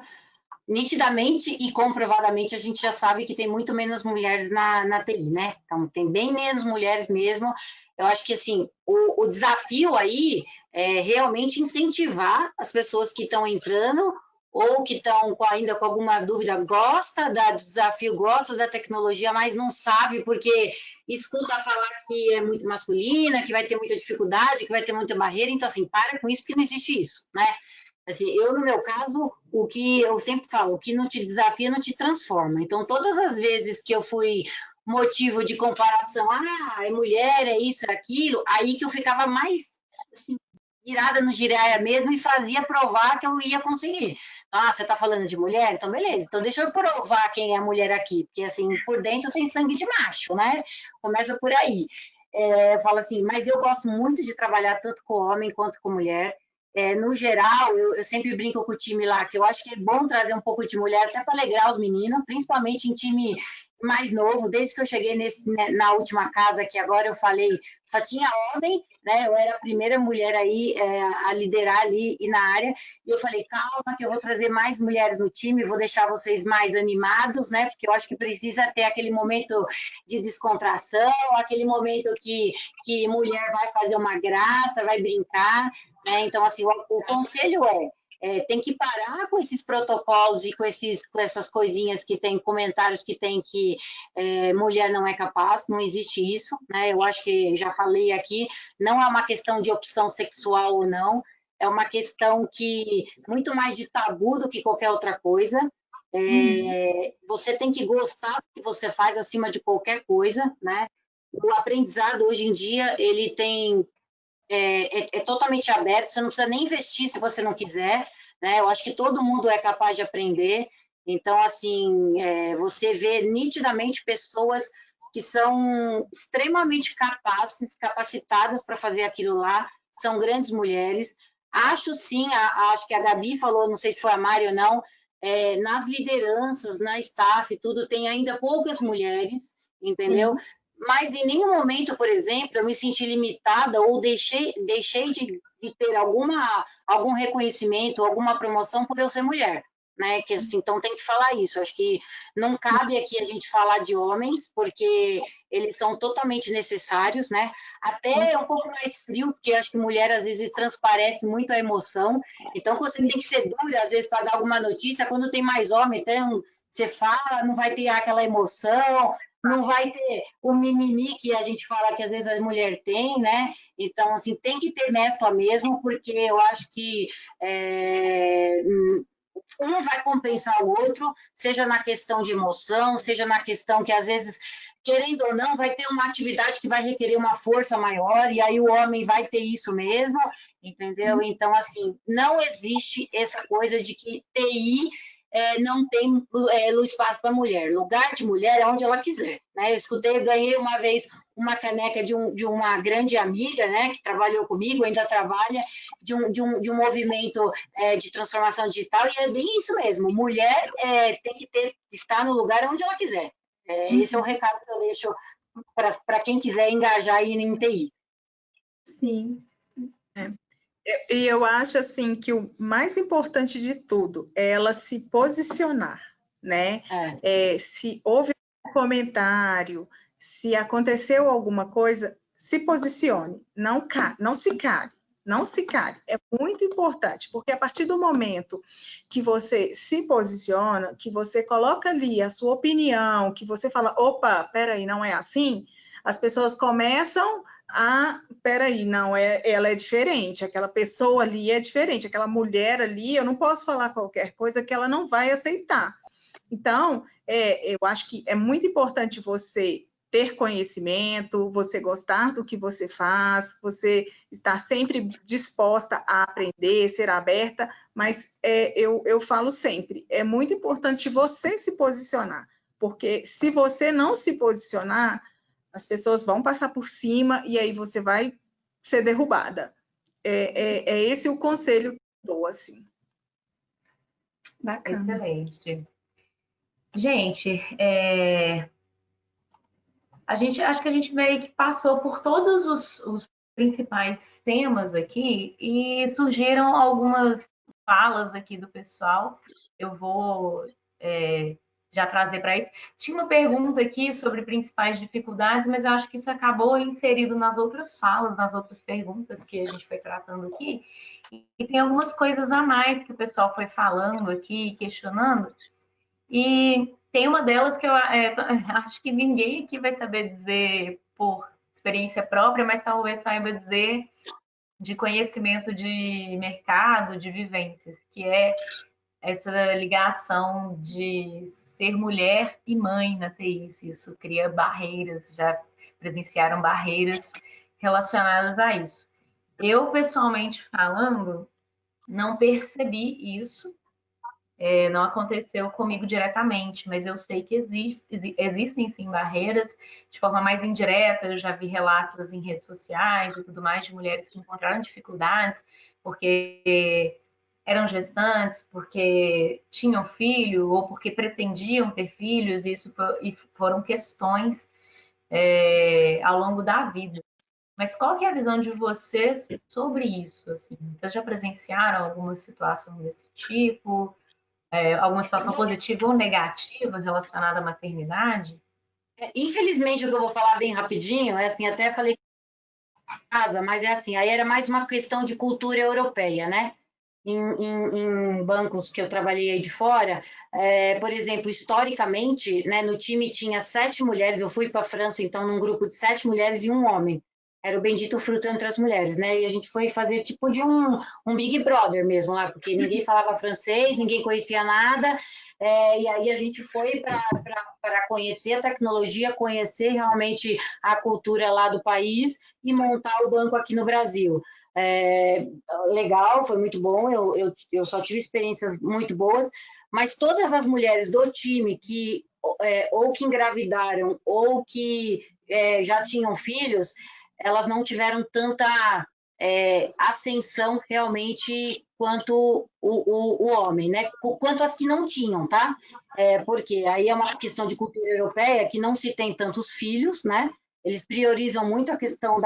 Nitidamente e comprovadamente a gente já sabe que tem muito menos mulheres na TI, né? Então tem bem menos mulheres mesmo. Eu acho que assim o desafio aí é realmente incentivar as pessoas que estão entrando ou que estão ainda com alguma dúvida, gosta do desafio, gosta da tecnologia, mas não sabe porque escuta falar que é muito masculina, que vai ter muita dificuldade, que vai ter muita barreira. Então assim, para com isso, porque não existe isso, né? Assim, eu, no meu caso, o que eu sempre falo, o que não te desafia não te transforma. Então, todas as vezes que eu fui motivo de comparação, é mulher, é isso, é aquilo, aí que eu ficava mais assim, virada no giraia mesmo e fazia provar que eu ia conseguir. Você está falando de mulher? Então, beleza. Então, deixa eu provar quem é a mulher aqui, porque, assim, por dentro tem sangue de macho, né? Começa por aí. Eu falo assim, mas eu gosto muito de trabalhar tanto com homem quanto com mulher. No geral, eu sempre brinco com o time lá, que eu acho que é bom trazer um pouco de mulher até para alegrar os meninos, principalmente em time mais novo. Desde que eu cheguei na última casa, que agora eu falei, só tinha homem, né? Eu era a primeira mulher aí a liderar ali e na área. E eu falei, calma, que eu vou trazer mais mulheres no time, vou deixar vocês mais animados, né? Porque eu acho que precisa ter aquele momento de descontração, aquele momento que mulher vai fazer uma graça, vai brincar. Então, assim, o conselho tem que parar com esses protocolos e com essas coisinhas que tem, comentários que tem que mulher não é capaz, não existe isso, né? Eu acho que já falei aqui, não é uma questão de opção sexual ou não, é uma questão que muito mais de tabu do que qualquer outra coisa. Você tem que gostar do que você faz acima de qualquer coisa, né? O aprendizado hoje em dia ele tem totalmente aberto, você não precisa nem investir se você não quiser, né? Eu acho que todo mundo é capaz de aprender. Então, assim, você vê nitidamente pessoas que são extremamente capacitadas para fazer aquilo lá, são grandes mulheres. Acho sim, acho que a Gabi falou, não sei se foi a Mari ou não, nas lideranças, na staff e tudo, tem ainda poucas mulheres, entendeu? Sim. Mas em nenhum momento, por exemplo, eu me senti limitada ou deixei de ter algum reconhecimento, alguma promoção por eu ser mulher, né? Que assim, então tem que falar isso. Acho que não cabe aqui a gente falar de homens, porque eles são totalmente necessários, né? Até é um pouco mais frio, porque acho que mulher às vezes transparece muito a emoção. Então você tem que ser dura às vezes para dar alguma notícia. Quando tem mais homem, então você fala, não vai ter aquela emoção, não vai ter o mimimi que a gente fala que às vezes a mulher tem, né? Então, assim, tem que ter mescla mesmo, porque eu acho que um vai compensar o outro, seja na questão de emoção, seja na questão que às vezes, querendo ou não, vai ter uma atividade que vai requerer uma força maior, e aí o homem vai ter isso mesmo, entendeu? Então, assim, não existe essa coisa de que TI não tem espaço para mulher. Lugar de mulher é onde ela quiser. Né? Eu ganhei uma vez uma caneca de uma grande amiga, né, que trabalhou comigo, ainda trabalha, de um movimento de transformação digital, e é bem isso mesmo. Mulher tem que estar no lugar onde ela quiser. Esse é o recado que eu deixo para quem quiser engajar em TI. Sim. E eu acho assim que o mais importante de tudo é ela se posicionar, né? Se houve um comentário, se aconteceu alguma coisa, se posicione, não se cale. Não se cale, é muito importante, porque a partir do momento que você se posiciona, que você coloca ali a sua opinião, que você fala, opa, peraí, não é assim, as pessoas começam peraí, não, ela é diferente, aquela pessoa ali é diferente, aquela mulher ali, eu não posso falar qualquer coisa que ela não vai aceitar. Então, eu acho que é muito importante você ter conhecimento, você gostar do que você faz, você estar sempre disposta a aprender, ser aberta, mas eu falo sempre, é muito importante você se posicionar, porque se você não se posicionar, as pessoas vão passar por cima e aí você vai ser derrubada. É esse o conselho que eu dou, assim. Bacana. Excelente. Gente, acho que a gente meio que passou por todos os principais temas aqui e surgiram algumas falas aqui do pessoal. Eu vou já trazer para isso. Tinha uma pergunta aqui sobre principais dificuldades, mas eu acho que isso acabou inserido nas outras falas, nas outras perguntas que a gente foi tratando aqui. E tem algumas coisas a mais que o pessoal foi falando aqui, questionando. E tem uma delas que eu acho que ninguém aqui vai saber dizer por experiência própria, mas talvez saiba dizer de conhecimento de mercado, de vivências, que é essa ligação de ser mulher e mãe na TI. Se isso cria barreiras, já presenciaram barreiras relacionadas a isso. Eu, pessoalmente falando, não percebi isso, não aconteceu comigo diretamente, mas eu sei que existem sim barreiras de forma mais indireta. Eu já vi relatos em redes sociais e tudo mais de mulheres que encontraram dificuldades porque eram gestantes, porque tinham filho ou porque pretendiam ter filhos, e foram questões ao longo da vida. Mas qual que é a visão de vocês sobre isso? Assim? Vocês já presenciaram alguma situação desse tipo? Alguma situação positiva ou negativa relacionada à maternidade? Infelizmente, o que eu vou falar bem rapidinho, é assim, até falei casa, mas é assim, aí era mais uma questão de cultura europeia, né? Em bancos que eu trabalhei aí de fora, por exemplo, historicamente, né, no time tinha 7 mulheres, eu fui para a França, então, num grupo de 7 mulheres e um homem. Era o bendito fruto entre as mulheres, né? E a gente foi fazer tipo de um Big Brother mesmo lá, porque ninguém falava francês, ninguém conhecia nada, e aí a gente foi para conhecer a tecnologia, conhecer realmente a cultura lá do país e montar o banco aqui no Brasil. Legal, foi muito bom, eu só tive experiências muito boas, mas todas as mulheres do time que ou que engravidaram ou que já tinham filhos, elas não tiveram tanta ascensão realmente quanto o homem, né? Quanto as que não tinham, tá? Porque aí é uma questão de cultura europeia que não se tem tantos filhos, né? Eles priorizam muito a questão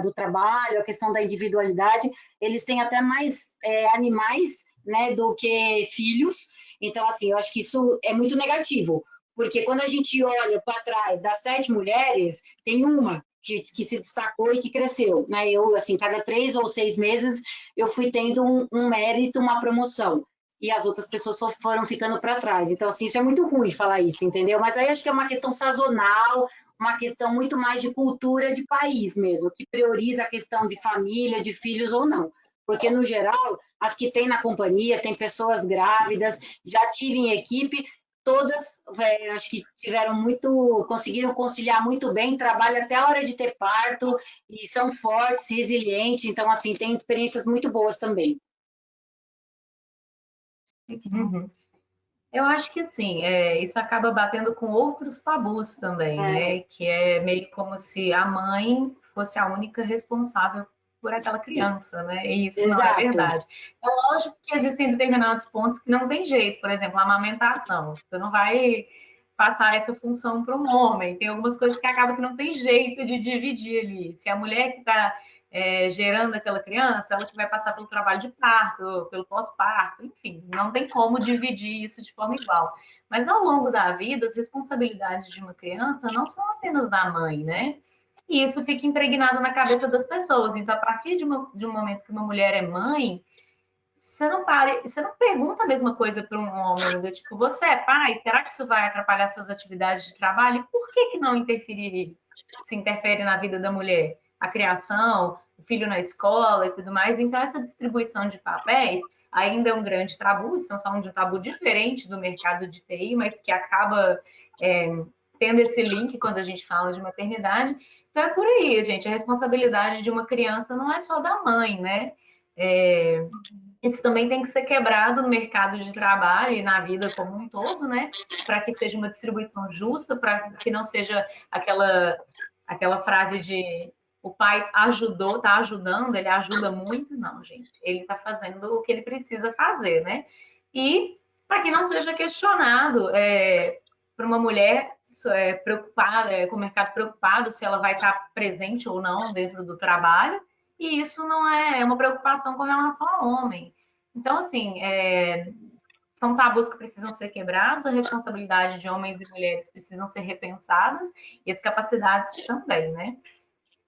do trabalho, a questão da individualidade. Eles têm até mais animais, né, do que filhos. Então, assim, eu acho que isso é muito negativo, porque quando a gente olha para trás das 7 mulheres, tem uma que se destacou e que cresceu, né? Eu, assim, cada 3 ou 6 meses, eu fui tendo um mérito, uma promoção. E as outras pessoas foram ficando para trás. Então, assim, isso é muito ruim falar isso, entendeu? Mas aí acho que é uma questão sazonal, uma questão muito mais de cultura de país mesmo, que prioriza a questão de família, de filhos ou não. Porque, no geral, as que tem na companhia, tem pessoas grávidas, já tive em equipe, todas acho que conseguiram conciliar muito bem, trabalham até a hora de ter parto, e são fortes, resilientes, então, assim, tem experiências muito boas também. Uhum. Eu acho que sim, isso acaba batendo com outros tabus também, né? Que é meio como se a mãe fosse a única responsável por aquela criança, né? E isso não é Exato. verdade. É lógico que existem determinados pontos que não tem jeito, por exemplo, a amamentação. Você não vai passar essa função para um homem. Tem algumas coisas que acaba que não tem jeito de dividir ali. Se a mulher que está gerando aquela criança, ela que vai passar pelo trabalho de parto, pelo pós-parto, enfim, não tem como dividir isso de forma igual. Mas ao longo da vida, as responsabilidades de uma criança não são apenas da mãe, né? E isso fica impregnado na cabeça das pessoas. Então, a partir de um momento que uma mulher é mãe, você não pergunta a mesma coisa para um homem, do tipo, você é pai? Será que isso vai atrapalhar suas atividades de trabalho? E por que não se interfere na vida da mulher? A criação, o filho na escola e tudo mais. Então, essa distribuição de papéis ainda é um grande tabu, estamos falando de um tabu diferente do mercado de TI, mas que acaba tendo esse link quando a gente fala de maternidade. Então, é por aí, gente. A responsabilidade de uma criança não é só da mãe, né? isso também tem que ser quebrado no mercado de trabalho e na vida como um todo, né? Para que seja uma distribuição justa, para que não seja aquela frase de o pai ajudou, tá ajudando, ele ajuda muito. Não, gente, ele está fazendo o que ele precisa fazer, né? E para que não seja questionado para uma mulher preocupada, com o mercado preocupado, se ela vai estar presente ou não dentro do trabalho, e isso não é uma preocupação com relação ao homem. Então, assim, são tabus que precisam ser quebrados, a responsabilidade de homens e mulheres precisam ser repensadas, e as capacidades também, né?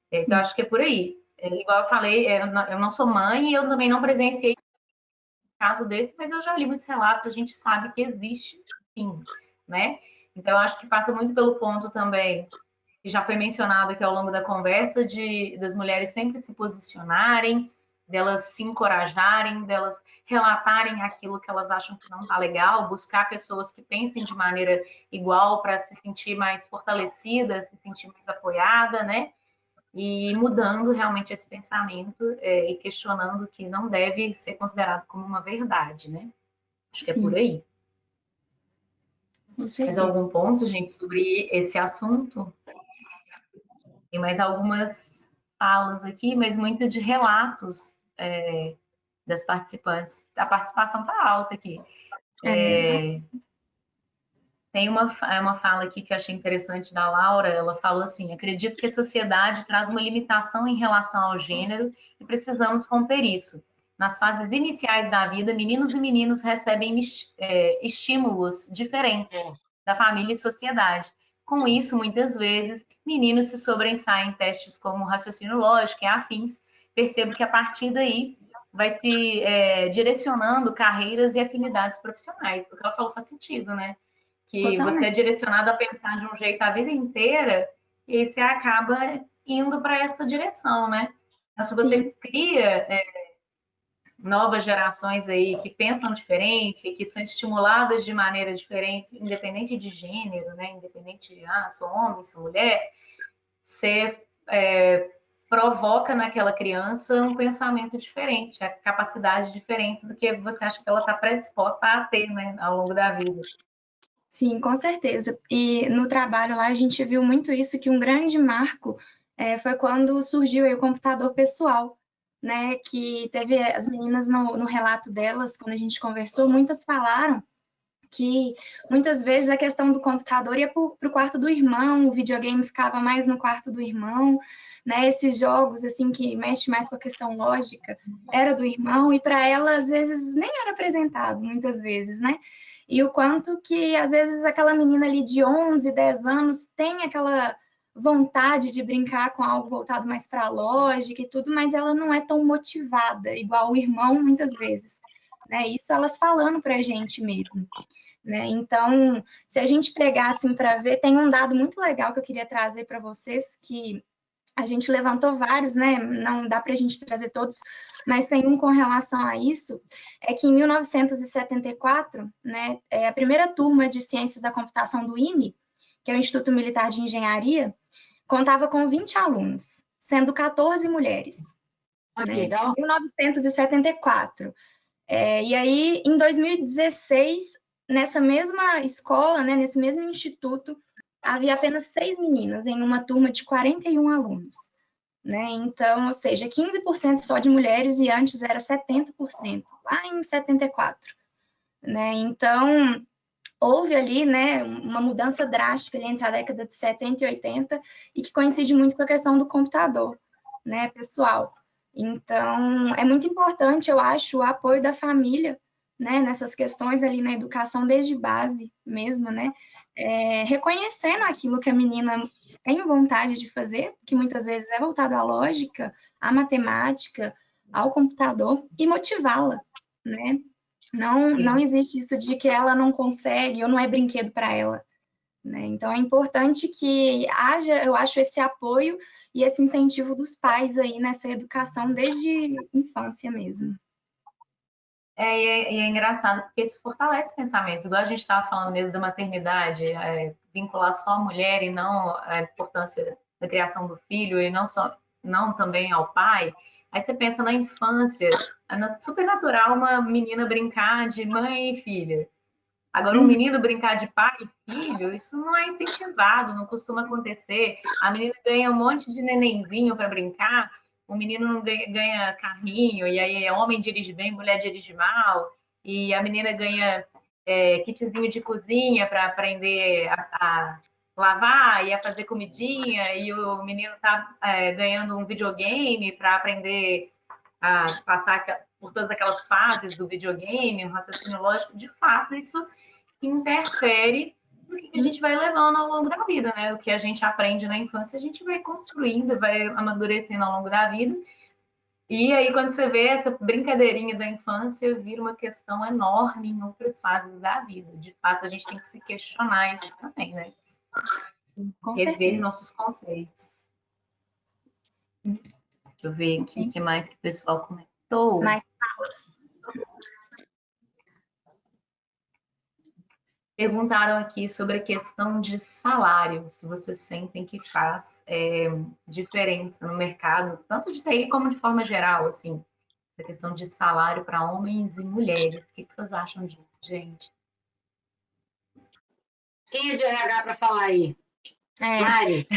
Então, acho que é por aí. Igual eu falei, eu não sou mãe e eu também não presenciei um caso desse, mas eu já li muitos relatos, a gente sabe que existe, sim, né? Então, eu acho que passa muito pelo ponto também, que já foi mencionado aqui ao longo da conversa, das mulheres sempre se posicionarem, delas se encorajarem, delas relatarem aquilo que elas acham que não está legal, buscar pessoas que pensem de maneira igual para se sentir mais fortalecida, se sentir mais apoiada, né? E mudando realmente esse pensamento e questionando que não deve ser considerado como uma verdade, né? Acho que é por aí. Mais algum ponto, gente, sobre esse assunto? Tem mais algumas falas aqui, mas muito de relatos das participantes. A participação está alta aqui. Tem uma fala aqui que eu achei interessante da Laura. Ela falou assim: acredito que a sociedade traz uma limitação em relação ao gênero e precisamos romper isso. Nas fases iniciais da vida, meninos e meninas recebem estímulos diferentes da família e sociedade. Com isso, muitas vezes, meninos se sobressaem em testes como raciocínio lógico e afins. Percebo que a partir daí vai se direcionando carreiras e afinidades profissionais. O que ela falou faz sentido, né? Que você é direcionado a pensar de um jeito a vida inteira e você acaba indo para essa direção, né? Então, se você cria novas gerações aí que pensam diferente, que são estimuladas de maneira diferente, independente de gênero, né? Independente de, sou homem, sou mulher, você provoca naquela criança um pensamento diferente, capacidades diferentes do que você acha que ela está predisposta a ter, né, ao longo da vida. Sim, com certeza. E no trabalho lá a gente viu muito isso, que um grande marco foi quando surgiu aí o computador pessoal, né? Que teve as meninas no relato delas, quando a gente conversou, muitas falaram que muitas vezes a questão do computador ia para o quarto do irmão, o videogame ficava mais no quarto do irmão, né? Esses jogos assim que mexe mais com a questão lógica era do irmão e para ela às vezes nem era apresentado, muitas vezes, né? E o quanto que às vezes aquela menina ali de 11, 10 anos tem aquela vontade de brincar com algo voltado mais para a lógica e tudo, mas ela não é tão motivada igual o irmão muitas vezes, né? Isso elas falando para a gente mesmo. Né? Então, se a gente pegar assim para ver, tem um dado muito legal que eu queria trazer para vocês, que a gente levantou vários, né? Não dá para a gente trazer todos, mas tem um com relação a isso, é que em 1974, né, a primeira turma de Ciências da Computação do IME, que é o Instituto Militar de Engenharia, contava com 20 alunos, sendo 14 mulheres. Que né? legal. Em 1974. E aí, em 2016, nessa mesma escola, né, nesse mesmo instituto, havia apenas 6 meninas em uma turma de 41 alunos. Né? Então, ou seja, 15% só de mulheres e antes era 70%, lá em 74. Né? Então, houve ali, né, uma mudança drástica ali entre a década de 70 e 80 e que coincide muito com a questão do computador, né, pessoal. Então, é muito importante, eu acho, o apoio da família, né, nessas questões ali na educação desde base mesmo, né, reconhecendo aquilo que a menina tem vontade de fazer, que muitas vezes é voltado à lógica, à matemática, ao computador, e motivá-la, né? Não existe isso de que ela não consegue ou não é brinquedo para ela. Né? Então, é importante que haja, eu acho, esse apoio e esse incentivo dos pais aí nessa educação desde infância mesmo. E é engraçado porque isso fortalece pensamentos, igual a gente estava falando mesmo da maternidade, vincular só a mulher e não a importância da criação do filho e não também ao pai. Aí você pensa na infância, super natural uma menina brincar de mãe e filha. Agora, um menino brincar de pai e filho, isso não é incentivado, não costuma acontecer. A menina ganha um monte de nenenzinho para brincar, o menino não ganha carrinho, e aí homem dirige bem, mulher dirige mal, e a menina ganha kitzinho de cozinha para aprender a lavar e a fazer comidinha, e o menino está ganhando um videogame para aprender a passar por todas aquelas fases do videogame, um raciocínio lógico. De fato, isso interfere no que a gente vai levando ao longo da vida, né? O que a gente aprende na infância, a gente vai construindo, vai amadurecendo ao longo da vida. E aí, quando você vê essa brincadeirinha da infância, vira uma questão enorme em outras fases da vida. De fato, a gente tem que se questionar isso também, né? Com Rever certeza. nossos conceitos. Deixa eu ver aqui o que mais que o pessoal comentou. Mais falas. Perguntaram aqui sobre a questão de salário, se vocês sentem que faz diferença no mercado, tanto de TI como de forma geral, assim, essa questão de salário para homens e mulheres. O que vocês acham disso, gente? Quem é de RH para falar aí? É, Mari?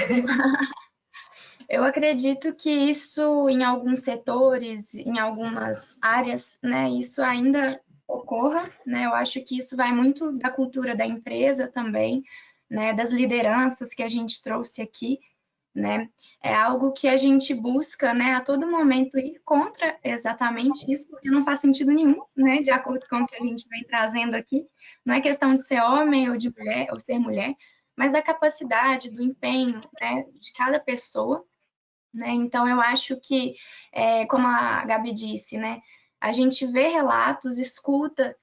eu acredito que isso, em alguns setores, em algumas áreas, né, isso ainda ocorra, né? Eu acho que isso vai muito da cultura da empresa também, né, das lideranças que a gente trouxe aqui, né? É algo que a gente busca, né, a todo momento ir contra exatamente isso, porque não faz sentido nenhum, né, de acordo com o que a gente vem trazendo aqui. Não é questão de ser homem ou de mulher, ou ser mulher, mas da capacidade, do empenho, né, de cada pessoa, né? Então, eu acho que, como a Gabi disse, né, a gente vê relatos, escuta,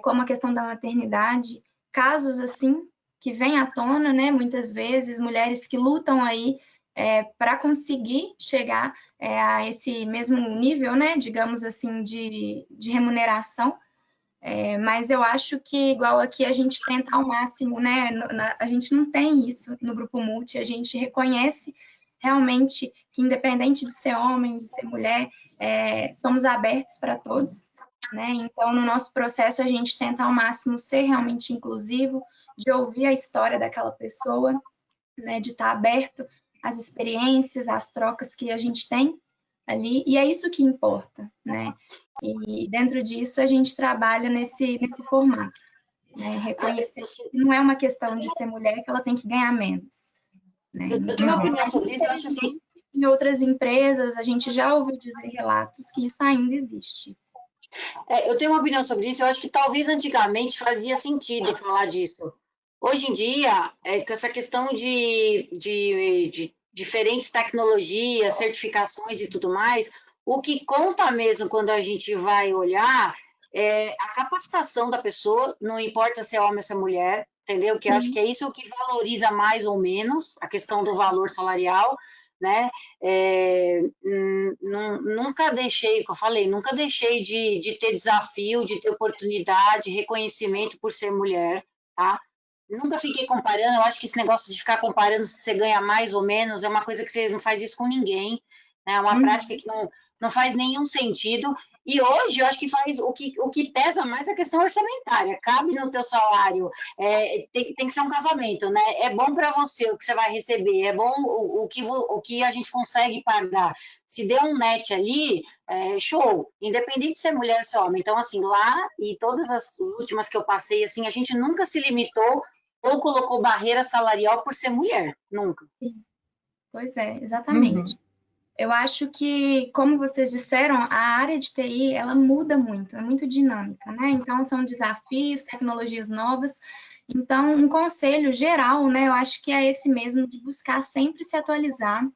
como a questão da maternidade, casos assim que vêm à tona, né, muitas vezes, mulheres que lutam aí para conseguir chegar a esse mesmo nível, né, digamos assim, de remuneração. Mas eu acho que, igual aqui, a gente tenta ao máximo, né? A gente não tem isso no Grupo Multi, a gente reconhece realmente que, independente de ser homem, de ser mulher, somos abertos para todos, né? Então, no nosso processo, a gente tenta ao máximo ser realmente inclusivo, de ouvir a história daquela pessoa, né? De estar aberto às experiências, às trocas que a gente tem ali, e é isso que importa, né? E dentro disso a gente trabalha nesse formato, né? Reconhecer que não é uma questão de ser mulher que ela tem que ganhar menos, né? Eu tenho uma opinião sobre isso, eu acho assim. Em outras empresas, a gente já ouviu dizer relatos que isso ainda existe. Eu tenho uma opinião sobre isso, eu acho que talvez antigamente fazia sentido falar disso. Hoje em dia, com essa questão de diferentes tecnologias, certificações e tudo mais, o que conta mesmo quando a gente vai olhar é a capacitação da pessoa, não importa se é homem ou se é mulher, entendeu? Que eu acho que é isso que valoriza mais ou menos a questão do valor salarial, né? Nunca deixei, como eu falei, nunca deixei de ter desafio, de ter oportunidade, reconhecimento por ser mulher, tá? Nunca fiquei comparando, eu acho que esse negócio de ficar comparando se você ganha mais ou menos é uma coisa que você não faz isso com ninguém, né? É uma prática que não faz nenhum sentido. E hoje eu acho que faz o que pesa mais é a questão orçamentária. Cabe no teu salário, tem que ser um casamento, né? É bom para você o que você vai receber, é bom o que a gente consegue pagar. Se der um net ali, show, independente de ser mulher ou ser homem. Então, assim, lá e todas as últimas que eu passei, assim, a gente nunca se limitou ou colocou barreira salarial por ser mulher, nunca. Pois é, exatamente. Eu acho que, como vocês disseram, a área de TI, ela muda muito, é muito dinâmica, né? Então, são desafios, tecnologias novas. Então, um conselho geral, né, eu acho que é esse mesmo, de buscar sempre se atualizar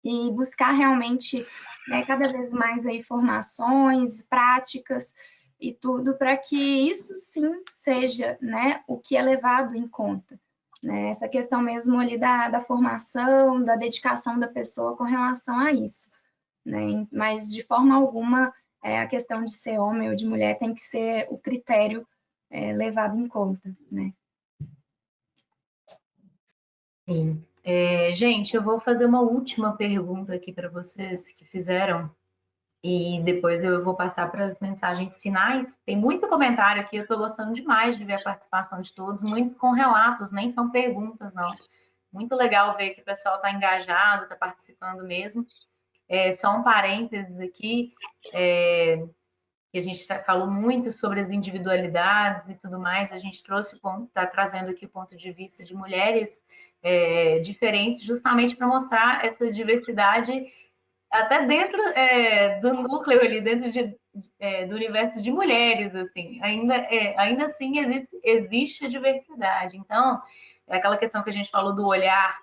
e buscar realmente, né, cada vez mais aí formações, práticas e tudo, para que isso sim seja, né, o que é levado em conta. Né? Essa questão mesmo ali da formação, da dedicação da pessoa com relação a isso. Né? Mas, de forma alguma, a questão de ser homem ou de mulher tem que ser o critério levado em conta. Né? Sim. Gente, eu vou fazer uma última pergunta aqui para vocês que fizeram. E depois eu vou passar para as mensagens finais. Tem muito comentário aqui, eu estou gostando demais de ver a participação de todos, muitos com relatos, nem são perguntas, não. Muito legal ver que o pessoal está engajado, está participando mesmo. Só um parênteses aqui, que a gente falou muito sobre as individualidades e tudo mais, a gente trouxe está trazendo aqui o ponto de vista de mulheres diferentes, justamente para mostrar essa diversidade até dentro do núcleo ali, dentro do universo de mulheres, assim, ainda assim existe a diversidade. Então, é aquela questão que a gente falou do olhar,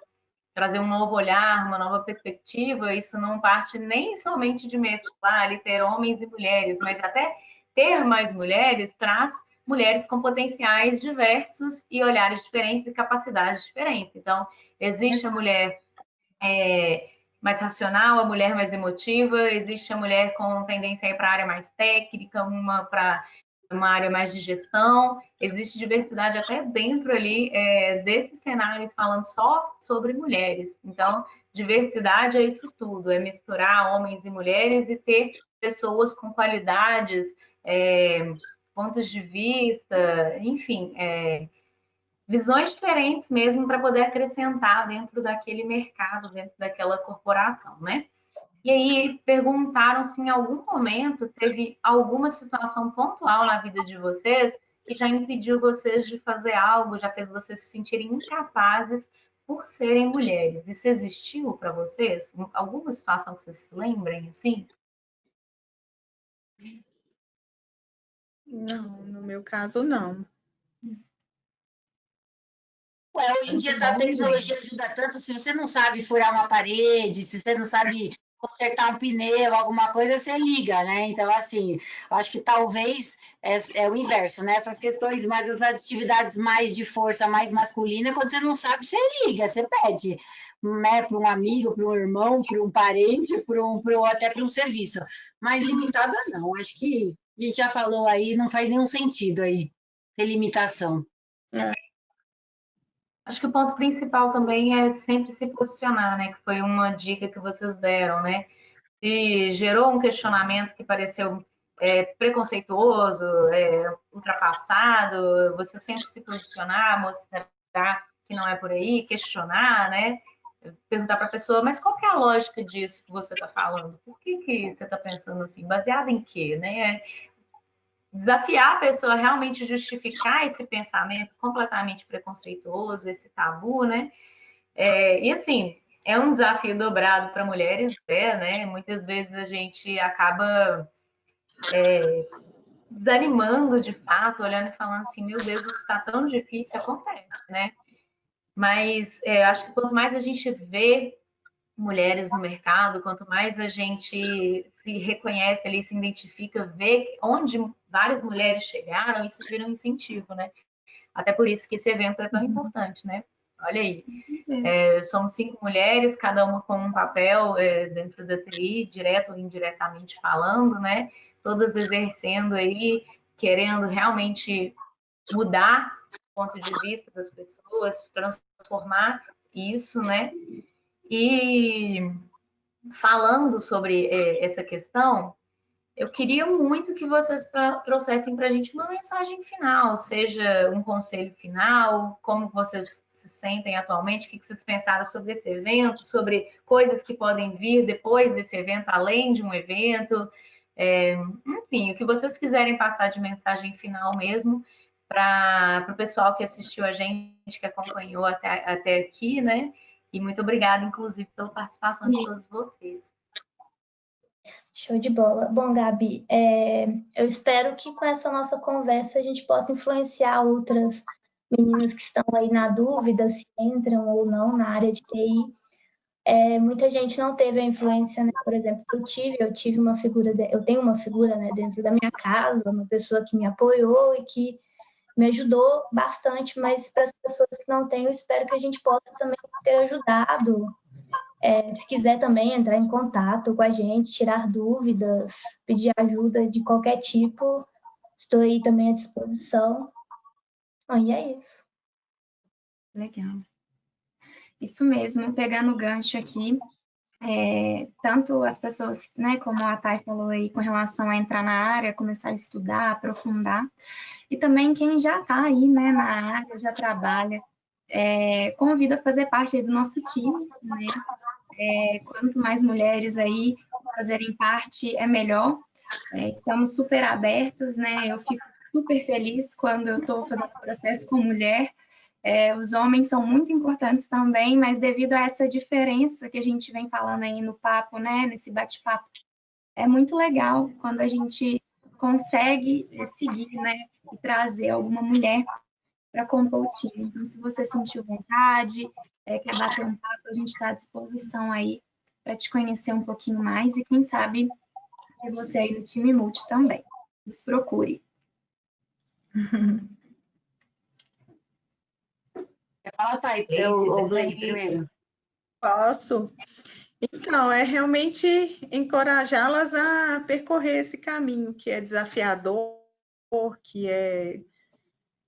trazer um novo olhar, uma nova perspectiva, isso não parte nem somente de mesclar ali, ter homens e mulheres, mas até ter mais mulheres traz mulheres com potenciais diversos e olhares diferentes e capacidades diferentes. Então, existe a mulher mais racional, a mulher mais emotiva, existe a mulher com tendência para a área mais técnica, uma para uma área mais de gestão, existe diversidade até dentro ali desses cenários falando só sobre mulheres. Então, diversidade é isso tudo, é misturar homens e mulheres e ter pessoas com qualidades, pontos de vista, enfim, visões diferentes mesmo para poder acrescentar dentro daquele mercado, dentro daquela corporação, né? E aí perguntaram se em algum momento teve alguma situação pontual na vida de vocês que já impediu vocês de fazer algo, já fez vocês se sentirem incapazes por serem mulheres. Isso existiu para vocês? Alguma situação que vocês se lembrem assim? Não, no meu caso, não. Hoje em dia a tecnologia ajuda tanto, se você não sabe furar uma parede, se você não sabe consertar um pneu, alguma coisa, você liga, né? Então, assim, acho que talvez é o inverso, né? Essas questões mais, as atividades mais de força, mais masculina, quando você não sabe, você liga, você pede, né? Para um amigo, para um irmão, para um parente, até para um serviço. Mas limitada não, acho que a gente já falou aí, não faz nenhum sentido aí ter limitação. Acho que o ponto principal também é sempre se posicionar, né? Que foi uma dica que vocês deram, né? Se gerou um questionamento que pareceu preconceituoso, ultrapassado, você sempre se posicionar, mostrar que não é por aí, questionar, né? Perguntar para a pessoa, mas qual que é a lógica disso que você está falando? Por que você está pensando assim? Baseado em quê, né? Desafiar a pessoa a realmente justificar esse pensamento completamente preconceituoso, esse tabu, né? E assim, é um desafio dobrado para mulheres, né? Muitas vezes a gente acaba desanimando de fato, olhando e falando assim, meu Deus, isso está tão difícil, acontece, né? Mas acho que quanto mais a gente vê mulheres no mercado, quanto mais a gente se reconhece ali, se identifica, vê onde várias mulheres chegaram, isso vira um incentivo, né? Até por isso que esse evento é tão importante, né? Olha aí, somos 5 mulheres, cada uma com um papel dentro da TI, direto ou indiretamente falando, né? Todas exercendo aí, querendo realmente mudar o ponto de vista das pessoas, transformar isso, né? E falando sobre essa questão, eu queria muito que vocês trouxessem para a gente uma mensagem final, seja um conselho final, como vocês se sentem atualmente, o que vocês pensaram sobre esse evento, sobre coisas que podem vir depois desse evento, além de um evento, enfim, o que vocês quiserem passar de mensagem final mesmo para o pessoal que assistiu a gente, que acompanhou até aqui, né? E muito obrigada, inclusive, pela participação de todos vocês. Show de bola. Bom, Gabi, eu espero que com essa nossa conversa a gente possa influenciar outras meninas que estão aí na dúvida se entram ou não na área de TI. Muita gente não teve a influência, né? Por exemplo, eu tive uma figura, eu tenho uma figura, né, dentro da minha casa, uma pessoa que me apoiou e que me ajudou bastante, mas para as pessoas que não têm, eu espero que a gente possa também ter ajudado. Se quiser também entrar em contato com a gente, tirar dúvidas, pedir ajuda de qualquer tipo, estou aí também à disposição. E é isso. Legal. Isso mesmo, pegar no gancho aqui. tanto as pessoas, né, como a Thay falou aí, com relação a entrar na área, começar a estudar, aprofundar, e também quem já está aí, né, na área, já trabalha, convido a fazer parte aí do nosso time, né? Quanto mais mulheres aí fazerem parte, é melhor. Estamos super abertas, né? Eu fico super feliz quando eu estou fazendo processo com mulher. Os homens são muito importantes também, mas devido a essa diferença que a gente vem falando aí no papo, né? Nesse bate-papo, é muito legal quando a gente consegue seguir, né? E trazer alguma mulher para compor o time. Então, se você sentiu vontade, quer bater um papo, a gente está à disposição aí para te conhecer um pouquinho mais e, quem sabe, ter você aí no time multi também. Nos procure. Quer falar, Thay? O Glenn primeiro. Posso? Então, é realmente encorajá-las a percorrer esse caminho que é desafiador, que é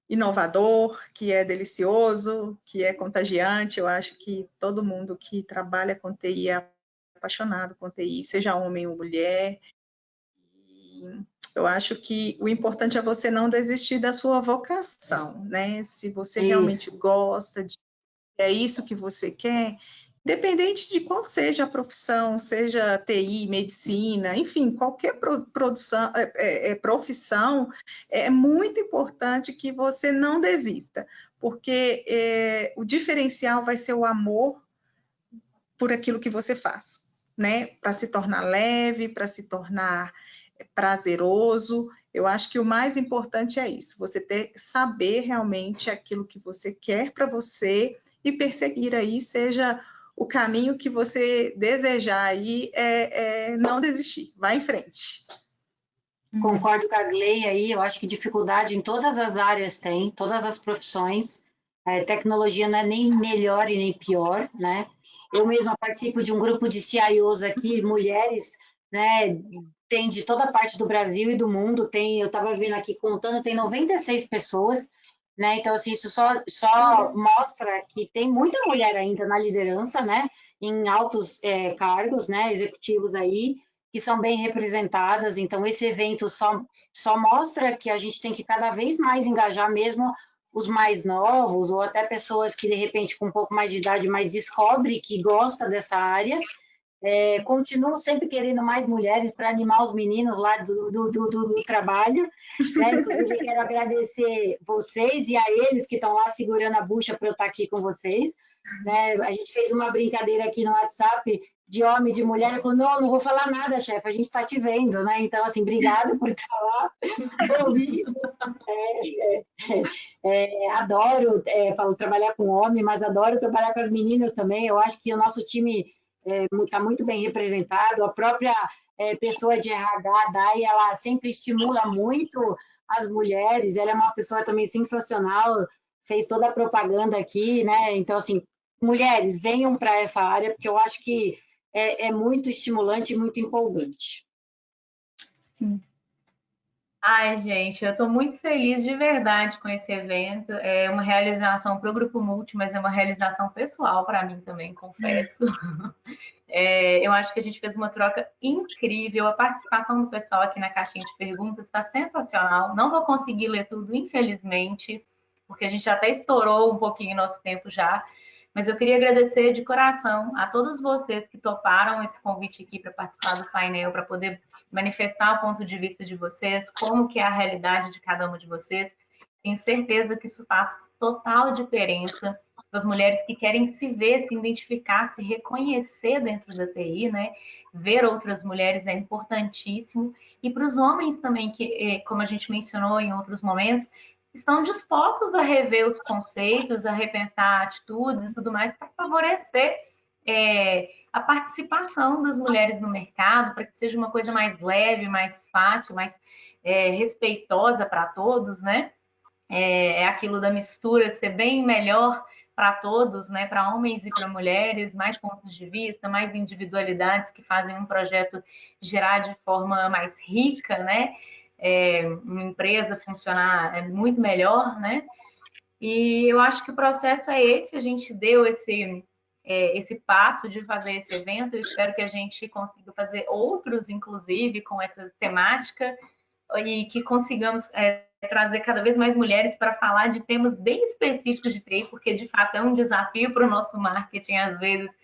inovador, que é delicioso, que é contagiante. Eu acho que todo mundo que trabalha com TI é apaixonado com TI, seja homem ou mulher. E eu acho que o importante é você não desistir da sua vocação, né? Se você realmente gosta de é isso que você quer, independente de qual seja a profissão, seja TI, medicina, enfim, qualquer profissão, é muito importante que você não desista, porque o diferencial vai ser o amor por aquilo que você faz, né? Para se tornar leve, para se tornar prazeroso. Eu acho que o mais importante é isso, você saber realmente aquilo que você quer para você e perseguir aí, seja o caminho que você desejar aí, não desistir, vai em frente. Concordo com a Gley aí, eu acho que dificuldade em todas as áreas tem, todas as profissões. Tecnologia não é nem melhor e nem pior, né? Eu mesma participo de um grupo de CIOs aqui, mulheres, né? Tem de toda parte do Brasil e do mundo, eu estava vendo aqui contando, tem 96 pessoas, né? Então, assim, isso só mostra que tem muita mulher ainda na liderança, né? Em altos cargos, né? Executivos aí, que são bem representadas. Então, esse evento só mostra que a gente tem que cada vez mais engajar mesmo os mais novos, ou até pessoas que, de repente, com um pouco mais de idade, mas descobre que gosta dessa área. Continuo sempre querendo mais mulheres para animar os meninos lá do trabalho, né? Inclusive, quero agradecer vocês e a eles que estão lá segurando a bucha para eu estar aqui com vocês, né? A gente fez uma brincadeira aqui no WhatsApp de homem e de mulher, ele falou, não vou falar nada, chefe, a gente está te vendo, né? Então, assim, obrigado por estar lá, ouvindo. Adoro trabalhar com homem, mas adoro trabalhar com as meninas também. Eu acho que o nosso time está muito bem representado. A própria pessoa de RH, Dai, ela sempre estimula muito as mulheres. Ela é uma pessoa também sensacional, fez toda a propaganda aqui, né? Então, assim, mulheres, venham para essa área, porque eu acho que é muito estimulante e muito empolgante. Sim. Ai, gente, eu estou muito feliz de verdade com esse evento. É uma realização para o Grupo Multi, mas é uma realização pessoal para mim também, confesso. Eu acho que a gente fez uma troca incrível. A participação do pessoal aqui na caixinha de perguntas está sensacional. Não vou conseguir ler tudo, infelizmente, porque a gente até estourou um pouquinho nosso tempo já. Mas eu queria agradecer de coração a todos vocês que toparam esse convite aqui para participar do painel, para poder manifestar o ponto de vista de vocês, como que é a realidade de cada uma de vocês. Tenho certeza que isso faz total diferença para as mulheres que querem se ver, se identificar, se reconhecer dentro da TI, né? Ver outras mulheres é importantíssimo. E para os homens também, que, como a gente mencionou em outros momentos, estão dispostos a rever os conceitos, a repensar atitudes e tudo mais para favorecer a participação das mulheres no mercado, para que seja uma coisa mais leve, mais fácil, mais respeitosa para todos, né? Aquilo da mistura ser bem melhor para todos, né? Para homens e para mulheres, mais pontos de vista, mais individualidades que fazem um projeto gerar de forma mais rica, né? Uma empresa funcionar muito melhor, né? E eu acho que o processo é esse, a gente deu esse passo de fazer esse evento. Eu espero que a gente consiga fazer outros, inclusive, com essa temática, e que consigamos trazer cada vez mais mulheres para falar de temas bem específicos de TI, porque de fato é um desafio para o nosso marketing, às vezes,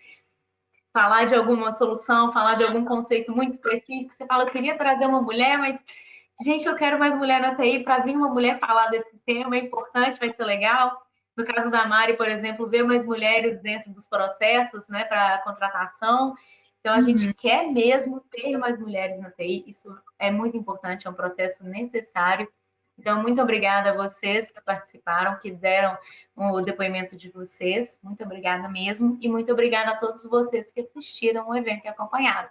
falar de alguma solução, falar de algum conceito muito específico. Você fala, eu queria trazer uma mulher, mas, gente, eu quero mais mulher na TI. Para vir uma mulher falar desse tema é importante, vai ser legal. No caso da Mari, por exemplo, ver mais mulheres dentro dos processos, né, para contratação. Então, a gente quer mesmo ter mais mulheres na TI. Isso é muito importante, é um processo necessário. Então, muito obrigada a vocês que participaram, que deram o depoimento de vocês. Muito obrigada mesmo. E muito obrigada a todos vocês que assistiram o evento e acompanharam.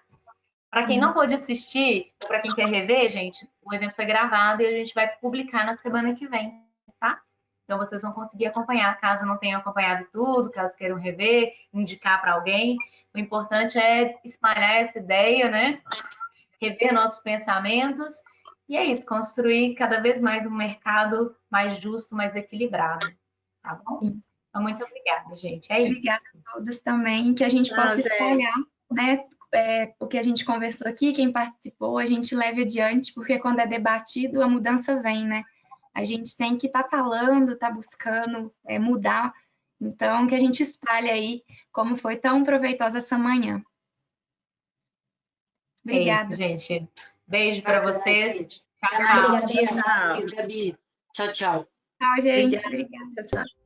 Para quem não pôde assistir, ou para quem quer rever, gente, o evento foi gravado e a gente vai publicar na semana que vem, tá? Então, vocês vão conseguir acompanhar, caso não tenham acompanhado tudo, caso queiram rever, indicar para alguém. O importante é espalhar essa ideia, né? Rever nossos pensamentos. E é isso, construir cada vez mais um mercado mais justo, mais equilibrado. Tá bom? Então, muito obrigada, gente. É isso. Obrigada a todos também, que a gente possa espalhar, né, o que a gente conversou aqui, quem participou, a gente leve adiante, porque quando é debatido, a mudança vem, né? A gente tem que estar falando, estar buscando mudar. Então, que a gente espalhe aí como foi tão proveitosa essa manhã. Obrigada. É isso, gente. Beijo para vocês. Gente. Tchau, Até mais. tchau. Bom dia, Gabi. Tchau, tchau. Tchau, gente. Obrigada. Obrigada. Tchau, tchau.